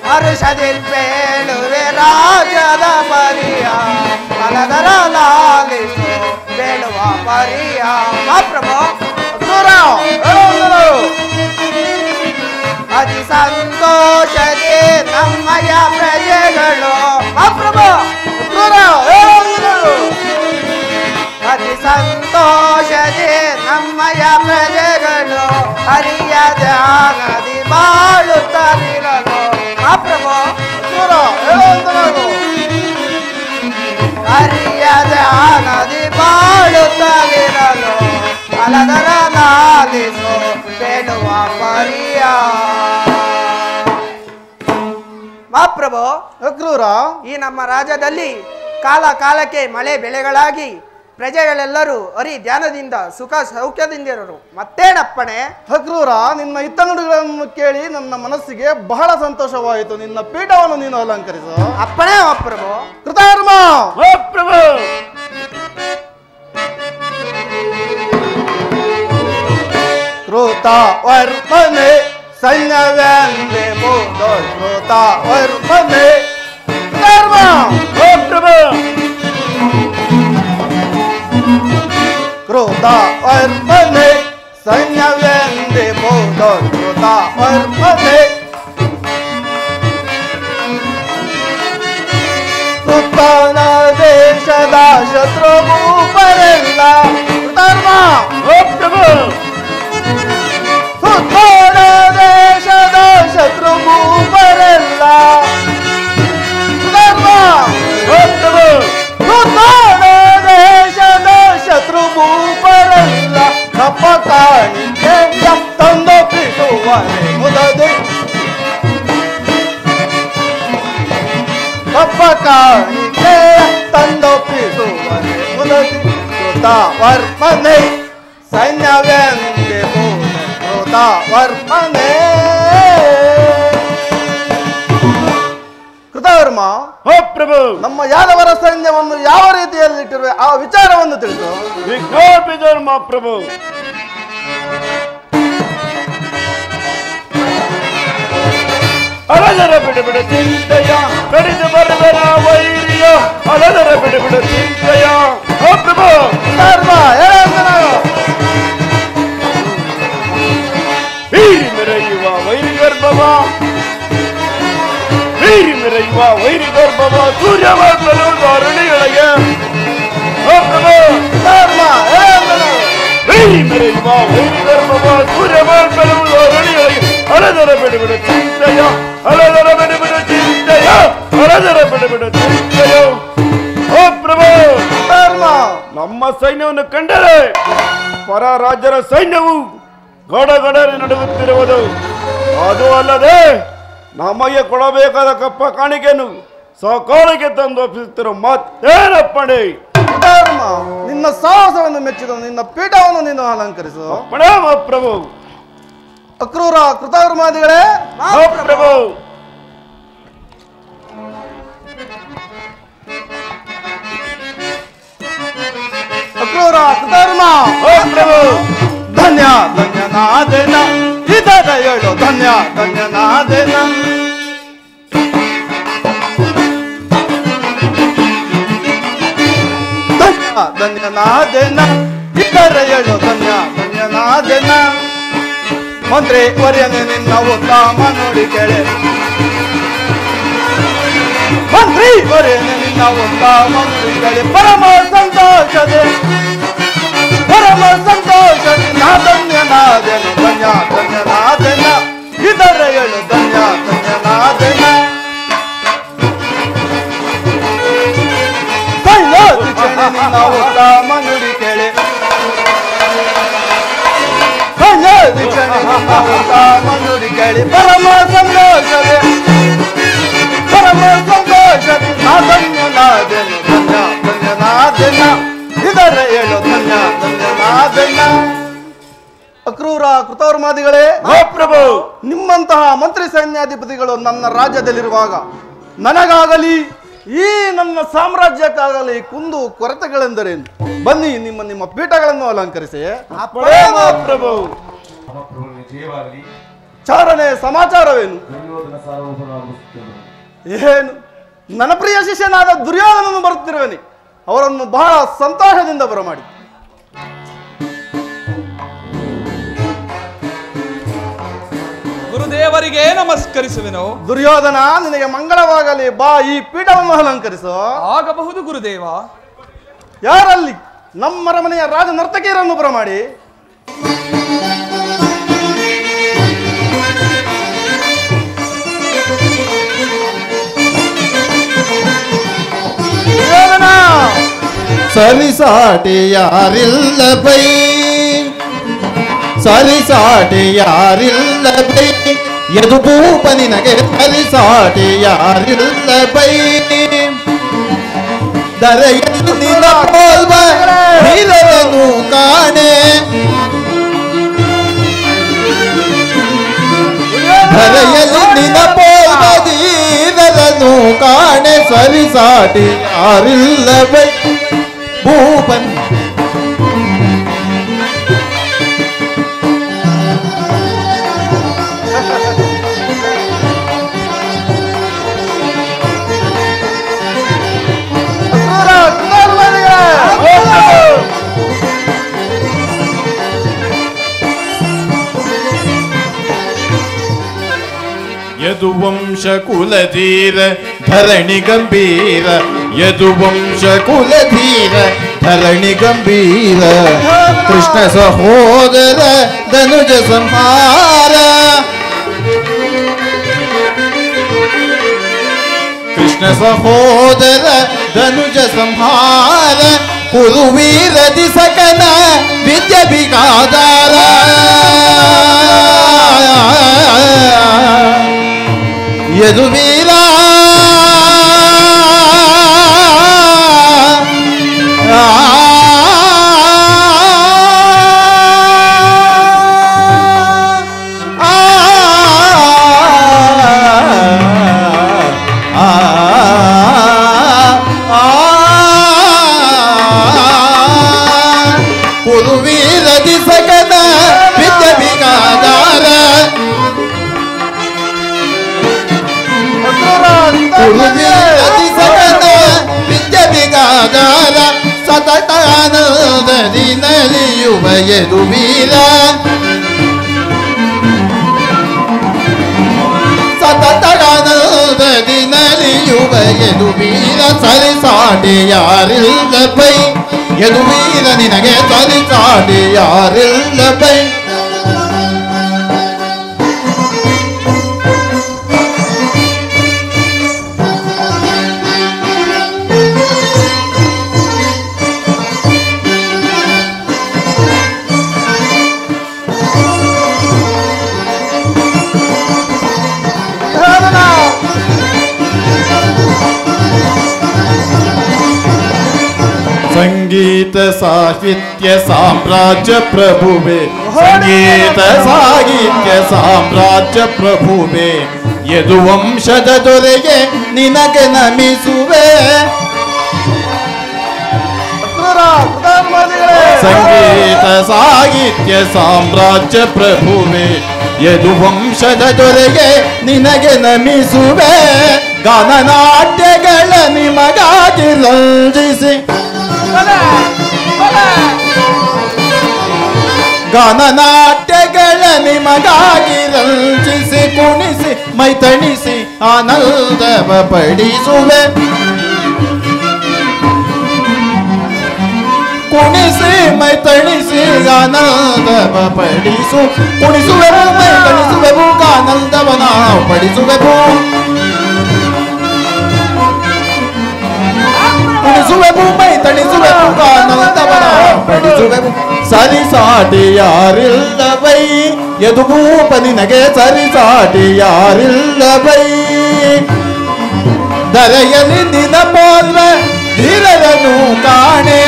ಹರುಷದಿ ಬೇಳುವೆ ರಾಜದ ಪರಿಯ ಅಲದರ ಲಾಲಿಸು ಬೇಳುವ ಪರಿಯ ಮಹಾಪ್ರಭು. ಅಕ್ರೂರ ಹೇಳುವಂತನಾಗು. ಅತಿ ಸಂತೋಷದಿ ನಮ್ಮಯ ಪ್ರಜೆಗಳು ಮಹಾಪ್ರಭು. ಅಕ್ರೂರ ಹೇಳುವಂತನಾಗು. ಅತಿ ಸಂತೋಷದಿ ನಮ್ಮಯ ಪ್ರಜೆಗಳು ಹರಿಯ ಧ್ಯಾನದಿ ಬಾಳುತ್ತಲಿರಲು ಮಹಾಪ್ರಭು. ಅಕ್ರೂರ ಹೇಳುವಂತನಾಗು. ಹರಿಯ ಧ್ಯಾನದಿ ಬಾಳುತ್ತಲಿರಲು ಅಲದರ ಲಾಲಿಸು ಬೇಡುವ ಪರಿಯ ಮಹಾಪ್ರಭು. ಅಕ್ರೂರ ಈ ನಮ್ಮ ರಾಜ್ಯದಲ್ಲಿ ಕಾಲ ಕಾಲಕ್ಕೆ ಮಳೆ ಬೆಳೆಗಳಾಗಿ ಪ್ರಜೆಗಳೆಲ್ಲರೂ ಹರಿ ಧ್ಯಾನದಿಂದ ಸುಖ ಸೌಖ್ಯದಿಂದಿರರು. ಮತ್ತೇನಪ್ಪಣೆ? ಅಕ್ರೂರ, ನಿನ್ನ ಇತ್ತನುಡಿಗಳನ್ನು ಕೇಳಿ ನನ್ನ ಮನಸ್ಸಿಗೆ ಬಹಳ ಸಂತೋಷವಾಯಿತು. ನಿನ್ನ ಪೀಠವನ್ನು ನೀನು ಅಲಂಕರಿಸು. ಅಪ್ಪಣೆ ಮಹಾಪ್ರಭು. ಕೃತಾರ್ಮ ಪ್ರಭು ಕೃತ ವರ್ಮನೆ ಸೈನ್ಯವೆಂದೇ ಬೋಧೋ ಕೃತ ವರ್ಮನೆ ಕೃತಾರ್ಮ ಪ್ರಭು ಕೃತ ವರ್ಮನೆ ಸೈನ್ಯವೆಂದೇ ಬೋಧೋ ಕೃತ ವರ್ಮನೆ ಸುತ್ತನ ದೇಶದ ಶತ್ರು ಭೂಪರೆಲ್ಲ ಕೃತಾರ್ಮ ಪ್ರಭು ಸುತ್ತನ ದೇಶದ ಶತ್ರು ಭೂಪರೆಲ್ಲ ಕೃತಾರ್ಮ ಪ್ರಭು ಸುತ್ತನ ದೇಶದ ಶತ್ರು ಭೂಪರೆಲ್ಲ ಕಪ್ಪ ಕಾಣಿಕೆ ತಂದೊಪ್ಪಿಸುವರೆ ಮುದದೆ ಕಪ್ಪ ಕಾಣಿಕೆ ತಂದೊಪ್ಪಿಸುವರೆ ಮುದದೆ ಕೃತ ವರ್ಮನೆ ಸೈನ್ಯವೆಂದೆದು ಕೃತವರ್ಮನೇ. ಕೃತವರ್ಮ, ಪ್ರಭು, ನಮ್ಮ ಯಾದವರ ಸೈನ್ಯವನ್ನು ಯಾವ ರೀತಿಯಲ್ಲಿಟ್ಟಿರುವೆ ಆ ವಿಚಾರವನ್ನು ತಿಳಿಸು. ವಿಜ್ಞಾಪಿಸಿದರು ಮಹಾಪ್ರಭು. ಅಲದರ ಬಿಡುಬಿಡ ಚಿಂತೆಯ ಕಡಿದು ಬರುವೆನ ವೈರಿಯ, ಅಲದರ ಬಿಡುಬಿಡ ಚಿಂತೆಯ. ಪ್ರಭು, ಕೃತವರ್ಮ, ವೀರಿ ಮೆರೆಯುವ ವೈರಿ ಗರ್ಭವ, ವೀರಿ ಮೆರೆಯುವ ವೈರಿ ಗರ್ಭವ ಸೂರ್ಯವಂತನು ಧರಣಿಯೊಳಗೆ. ಪ್ರಭು, ಕೃತವರ್ಮ, ವೀರಿ ಮೆರೆಯುವ ವೈರಿ ಗರ್ಭವ ಸೂರ್ಯವಂತನು ಧರಣಿಯೊಳಗೆ. ಅಲದರ ಬಿಡುಬಿಡ ಚಿಂತೆಯ, ಅಲದರ ಬಿಡುಬಿಡ ಚಿಂತೆಯ, ಅಲದರ ಬಿಡುಬಿಡ ಚಿಂತೆಯ. ಪ್ರಭು, ಕೃತವರ್ಮ, ನಮ್ಮ ಸೈನ್ಯವನ್ನು ಕಂಡರೆ ಪರ ರಾಜ್ಯರ ಸೈನ್ಯವು ಗಡಗಡನೆ ನಡುಗುತ್ತಿರುವುದು. ಅದು ಅಲ್ಲದೆ ನಮಗೆ ಕೊಡಬೇಕಾದ ಕಪ್ಪ ಕಾಣಿಕೆಯನ್ನು ಸಕಾಲಕ್ಕೆ ತಂದು ಒಪ್ಪಿಸುತ್ತಿರುವ ಮತ್ತೇನಪ್ಪಣೆ. ಕೃತವರ್ಮ, ನಿನ್ನ ಸಾಹಸವನ್ನು ಮೆಚ್ಚಿದ ನಿನ್ನ ಪೀಠವನ್ನು ನೀನು ಅಲಂಕರಿಸು. ಪ್ರಣಾಮ ಪ್ರಭು. ಅಕ್ರೂರ ಕೃತವರ್ಮಾದಿಗಳೇ, ಪ್ರಭು, ಅಕ್ರೂರ ಕೃತವರ್ಮ, ಪ್ರಭು, ಧನ್ಯ ಧನ್ಯನಾದೆನ ಇದರ ಹೇಳು, ಧನ್ಯ ಧನ್ಯನಾದೆನ. ಧನ್ಯ ಧನ್ಯನಾದೆನ ಇದರ ಹೇಳು, ಧನ್ಯ ಧನ್ಯನಾದೆನ. ಮಂತ್ರಿ ವರ್ಯನೆ ನಿನ್ನ ಉತ್ತಮ ನೋಡಿ ಕೇಳೆ, ಮಂತ್ರಿ ವರ್ಯನೆ ನಿನ್ನ ಉತ್ತಮ ನೋಡಿ ಕೇಳಿ. ಪರಮ ಸಂತೋಷದೆ, ಪರಮ ಸಂತೋಷದೆ ನಾ ಧನ್ಯನಾದೆನು, ಧನ್ಯ ಧನ್ಯನಾದೆನ ಇದರ ಹೇಳು, ಧನ್ಯ ಧನ್ಯನಾದೆನ. ಕೈಲಾದಿಚಣೆ ನಿನ್ನ ಉತ್ತಮ ನುಡಿ ಕೇಳೆ, ಕೈಲಾದಿಚಣೆ ನಿನ್ನ ಉತ್ತಮ ನುಡಿ ಕೇಳಿ. ಪರಮ ಸಂತೋಷದೆ, ಪರಮ ಸಂತೋಷದೆ ನಾ ಧನ್ಯನಾದೆನು, ಧನ್ಯ ಧನ್ಯನಾದೆನ ಇದರ ಹೇಳು, ಧನ್ಯ ಧನ್ಯನಾದೆನ. ಅಕ್ರೂರ ಕೃತವರ್ಮಾದಿಗಳೇ, ಪ್ರಭು, ನಿಮ್ಮಂತಹ ಮಂತ್ರಿ ಸೈನ್ಯಾಧಿಪತಿಗಳು ನನ್ನ ರಾಜ್ಯದಲ್ಲಿರುವಾಗ ನನಗಾಗಲಿ ಈ ನನ್ನ ಸಾಮ್ರಾಜ್ಯಕ್ಕಾಗಲಿ ಕುಂದು ಕೊರತೆಗಳೆಂದರೇನು? ಬನ್ನಿ, ನಿಮ್ಮ ನಿಮ್ಮ ಪೀಠಗಳನ್ನು ಅಲಂಕರಿಸಿ. ಪ್ರಣಾಮ ಪ್ರಭು. ಚಾರಣೆ ಸಮಾಚಾರವೇನು? ಏನು, ನನ್ನ ಪ್ರಿಯ ಶಿಷ್ಯನಾದ ದುರ್ಯೋಧನನು ಬರುತ್ತಿರುವನಿ, ಅವರನ್ನು ಬಹಳ ಸಂತೋಷದಿಂದ ಬರಮಾಡಿ. ಗುರುದೇವರಿಗೆ ನಮಸ್ಕರಿಸುವೆನು. ದುರ್ಯೋಧನ, ನಿನಗೆ ಮಂಗಳವಾಗಲಿ, ಬಾ ಈ ಪೀಠವನ್ನು ಅಲಂಕರಿಸು. ಆಗಬಹುದು ಗುರುದೇವ. ಯಾರಲ್ಲಿ? ನಮ್ಮ ಅರಮನೆಯ ರಾಜ ನರ್ತಕಿಯರನ್ನು ಬರಮಾಡಿ. ದುರ್ಯೋಧನ, ಸರಿಸಾಟಿ ಯಾರಿಲ್ಲ ಬೈ, ಸರಿಸಾಟಿ ಯಾರಿಲ್ಲ ಬೈ, ಎದು ಭೂಪ ನಿನಗೆ ಸರಿಸಾಟಿ ಯಾರಿಲ್ಲ ಬೈ. ದರೆಯಲ್ಲಿ ನಿನ್ನ ಪೋಲ್ವ ನೀರನ್ನು ಕಾಣೆ, ಧರೆಯಲ್ಲಿ ನಿನ್ನ ಪೋಲ್ವ ನೀರನ್ನು ಕಾಣೆ, ಸರಿಸಾಟಿ ಯಾರಿಲ್ಲ ಬೈ ಭೂಪನ್. ಯದುವಂಶ ಕುಲಧೀರ ಧರಣಿ ಗಂಭೀರ, ಯದುವಂಶ ಕುಲಧೀರ ಧರಣಿ ಗಂಭೀರ, ಕೃಷ್ಣ ಸಹೋದರ ಧನುಜ ಸಂಹಾರ, ಕೃಷ್ಣ ಸಹೋದರ ಧನುಜ ಸಂಹಾರ, ಕುರುವೀರ ದಿಸಕನ ವಿದ್ಯ ಬಿಗಾದಾರ, ಯದುವೀರ ಯದುವೀರ ಸತತಗಾನಂದದಿ ನಲಿಯುವ ಯದುವೀರ ಸರಿಸಾಟಿ ಯಾರಿಲ್ಲ ಬೈ ಯದುವೀರ ನಿನಗೆ ಸರಿಸಾಟಿ ಯಾರಿಲ್ಲ ಬೈ ಸಂಗೀತ ಸಾಹಿತ್ಯ ಸಾಮ್ರಾಜ್ಯ ಪ್ರಭುವೆ ಸಂಗೀತ ಸಾಹಿತ್ಯ ಸಾಮ್ರಾಜ್ಯ ಪ್ರಭುವೆ ಯದುವಂಶದ ದೊರೆಗೆ ನಿನಗೆ ನಮಿಸುವೆ ಸಂಗೀತ ಸಾಹಿತ್ಯ ಸಾಮ್ರಾಜ್ಯ ಪ್ರಭುವೆ ಯದುವಂಶದ ದೊರೆಗೆ ನಿನಗೆ ನಮಿಸುವೆ ಗಾನನಾಟ್ಯಗಳ ನಿಮಗಾಗಿ ರಂಜಿಸಿ ಗಾನನಾಟ್ಯಗಳ ನಿಮಗಾಗಿ ರಂಜಿಸಿ ಕುಣಿಸಿ ಮೈತಣಿಸಿ ಆನಂದವ ಪಡಿಸುವೆ ಕುಣಿಸಿ ಮೈತಣಿಸಿ ಆನಂದವ ಪಡಿಸು ಕುಣಿಸುವೆವು ಮೈತಣಿಸುವೆವು ಆನಂದವ ನಾವು ಪಡಿಸುವೆವು ಕುಣಿಸುವೆವು ಮೈತಣಿಸುವೆವು ಆನಂದವ ನಾವು ಪಡಿಸುವೆವು ಸರಿಸಾಟಿ ಯಾರಿಲ್ಲ ಬೈ ಯದುಭೂಪ ನಿನಗೆ ಸರಿಸಾಟಿ ಯಾರಿಲ್ಲ ಬೈ ದರೆಯಲ್ಲಿ ನಿನ ಪೋಲ್ವ ಧೀರರನು ಕಾಣೆ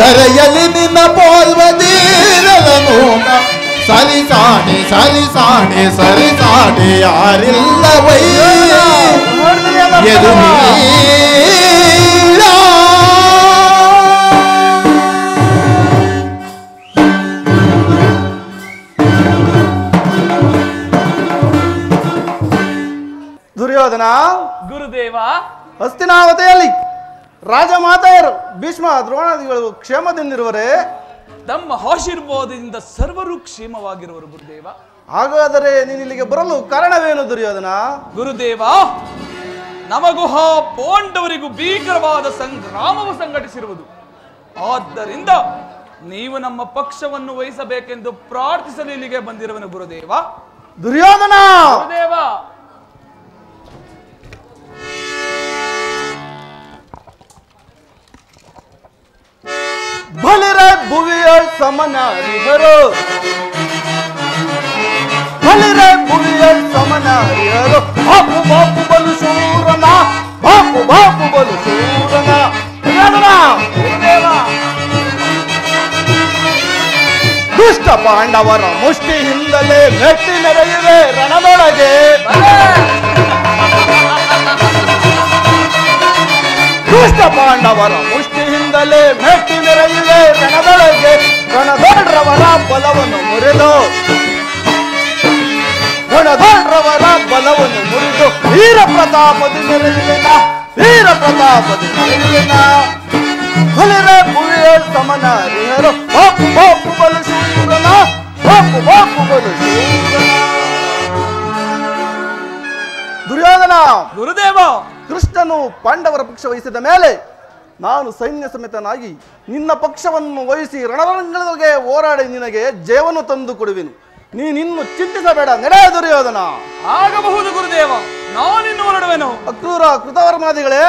ದರೆಯಲ್ಲಿ ನಿನ್ನ ಪೋಲ್ವ ಧೀರರನು ಸರಿಸಾಟಿ ಸರಿಸಾಟಿ ಸರಿಸಾಟಿ ಯಾರಿಲ್ಲ ಬೈ ಯದುವೀರ ದುರ್ಯೋಧನ ಗುರುದೇವ, ಹಸ್ತಿನಾವತಿಯಲ್ಲಿ ರಾಜಮಾತೆಯರು ಭೀಷ್ಮ ದ್ರೋಣಾದಿಗಳು ಕ್ಷೇಮದಿಂದಿರುವರೇ? ತಮ್ಮ ಆಶೀರ್ವಾದದಿಂದ ಸರ್ವರು ಕ್ಷೇಮವಾಗಿರುವರು ಗುರುದೇವ. ಹಾಗಾದರೆ ನೀನು ಇಲ್ಲಿಗೆ ಬರಲು ಕಾರಣವೇನು ದುರ್ಯೋಧನ? ಗುರುದೇವ, ನಮಗೂ ಪಾಂಡವರಿಗೂ ಭೀಕರವಾದ ಸಂಗ್ರಾಮವು ಸಂಘಟಿಸಿರುವುದು. ಆದ್ದರಿಂದ ನೀವು ನಮ್ಮ ಪಕ್ಷವನ್ನು ವಹಿಸಬೇಕೆಂದು ಪ್ರಾರ್ಥಿಸಲು ಇಲ್ಲಿಗೆ ಬಂದಿರುವನು ಗುರುದೇವ. ದುರ್ಯೋಧನ, ಗುರುದೇವ, ಬಲಿರ ಭುವಿಯ ಸಮನಾರಿಹರು, ಬಲಿರ ಭುವಿಯ ಸಮನಾರಿಹರು, ಬಾಪು ಬಾಪು ಬಲು ಶೂರನ, ಬಾಪು ಬಾಪು ಬಲು ಶೂರನ. ಗುರುದೇವ, ದುಷ್ಟ ಪಾಂಡವರ ಮುಷ್ಟಿಯಿಂದಲೇ ಮೆಟ್ಟಿ ನೆರೆಯುವೆ ರಣದೊಳಗೆ. ದುಷ್ಟ ಪಾಂಡವರ ಮುಷ್ಟಿಯಿಂದಲೇ ಮೆಟ್ಟಿ ನೆರೆಯುವೆ ರಣದೊಳಗೆ. ರಣದೊಡ್ರವರ ಬಲವನ್ನು ಮುರಿದು, ರಣದೊಡ್ರವರ ಬಲವನ್ನು ಮುರಿದು ವೀರ ಪ್ರತಾಪದಿ ನೆರೆಯುವೆನ, ವೀರ ಪ್ರತಾಪದಿ ನೆರೆಯುವೆನ. ಬಲಿರ ಭುವಿಯ ಸಮನಾರಿಹರು, ಬಾಪು ಬಾಪು ಬಲು ಶೂರನ, ಬಾಪು ಬಾಪು ಬಲು ಶೂರನ. ದುರ್ಯೋಧನ, ಗುರುದೇವ, ಕೃಷ್ಣನು ಪಾಂಡವರ ಪಕ್ಷ ವಹಿಸಿದ ಮೇಲೆ ನಾನು ಸೈನ್ಯ ಸಮೇತನಾಗಿ ನಿನ್ನ ಪಕ್ಷವನ್ನು ವಹಿಸಿ ರಣರಂಗದೊಳಗೆ ಹೋರಾಡಿ ನಿನಗೆ ಜಯವನ್ನು ತಂದು ಕೊಡುವೆನು. ನೀನಿನ್ನು ಚಿಂತಿಸಬೇಡ, ನಡೆ ದುರ್ಯೋಧನ. ಆಗಬಹುದು ಗುರುದೇವ, ನಾನಿನ್ನು ಹೊರಡುವೆನು. ಅಕ್ರೂರ ಕೃತವರ್ಮಾದಿಗಳೇ,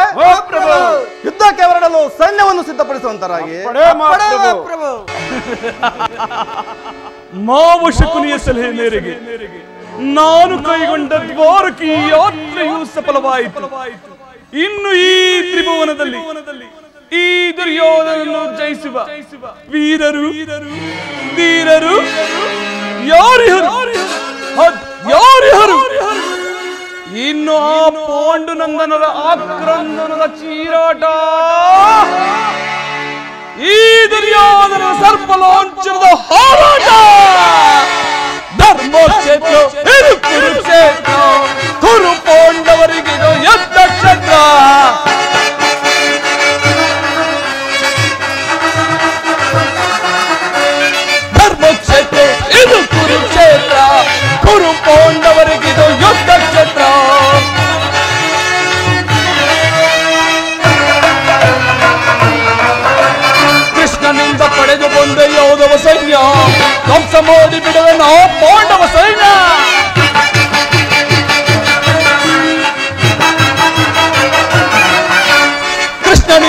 ಯುದ್ಧಕ್ಕೆ ಹೊರಡಲು ಸೈನ್ಯವನ್ನು ಸಿದ್ಧಪಡಿಸುವಂತರಾಗಿ. ಮಾವ ಶಕುನಿಯ ಸಲಹೆ ಮೇರೆಗೆ ನಾನು ಕೈಗೊಂಡ ದ್ವಾರಕಿ ಯಾತ್ರೆಯು ಸಫಲವಾಯಿತು. ಇನ್ನು ಈ ತ್ರಿಭುವನದಲ್ಲಿ ಈ ದುರ್ಯೋಧನನ್ನು ಜಯಿಸುವ ವೀರರು ಧೀರರು ಯಾರಿಹರು? ಇನ್ನು ಆ ಪಾಂಡುನಂದನರ ಆಕ್ರಂದನದ ಚೀರಾಟ, ಈ ದುರ್ಯೋಧನ ಸರ್ಪಲಾಂಛನದ ಹಾರಾಟ. ಧರ್ಮಕ್ಷೇತ್ರ ಇದು ಕುರುಕ್ಷೇತ್ರ, ಕುರು ಪಾಂಡವರಿಗಿದು ಯುದ್ಧ ಕ್ಷೇತ್ರ.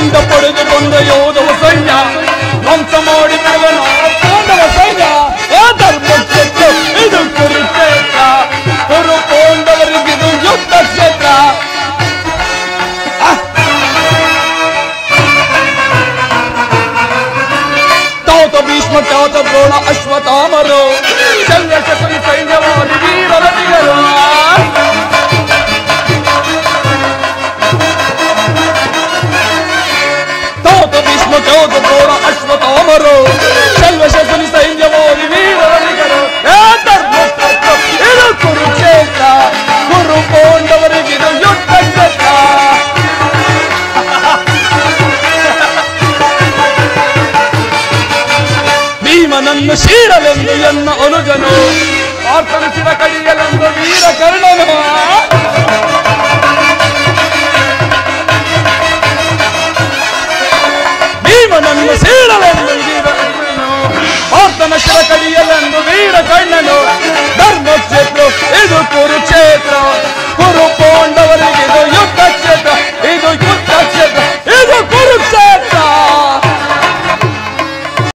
ಕೈಯಿಂದ ಪಡೆದುಕೊಂಡ ಯೋಧವ ಸೈನ್ಯ ಧ್ವಂಸ ಮಾಡಿ ಪಾಂಡವ ಸೈನ್ಯ ಆ ಧರ್ಮಕ್ಷೇತ್ರ ಇದು ಕುರುಕ್ಷೇತ್ರ. ಕುರು ಪಾಂಡವರಿಗಿದು ಯುದ್ಧ ಕ್ಷೇತ್ರ. ತಾತ ಭೀಷ್ಮ ತಾತ ದ್ರೋಣ ಅಶ್ವತ್ಥಾಮರು ಚಂದ್ರಶಕುನಿ ಸೈನ್ಯವಾದಿ ವೀರರತಿಯರು. ತಾತ ಭೀಷ್ಮ ತಾತ ದ್ರೋಣ ಅಶ್ವತ್ಥಾಮರು ಚಂದ್ರಶಕುನಿ ಸೈನ್ಯವಾದಿ ವೀರರತಿಯರು. ಇದು ಕುರುಕ್ಷೇತ್ರ. ಕುರು ಪಾಂಡವರಿಗಿದು ಯುದ್ಧ ಕ್ಷೇತ್ರ. ಭೀಮನನ್ನು ಶೀರಲೆಂದು ಎನ್ನ ಅನುಜನು ಆರ್ತನಿಸಿದ ಕಡಿಯಲೆಂದು ವೀರ ಕರ್ಣನು. ಭೀಮನನ್ನು ಶೀರಲೆಂದು ವೀರ ಕರ್ಣನು ಆರ್ತನ ಶಿರ ಕಡಿಯಲೆಂದು ವೀರ ಕರ್ಣನು.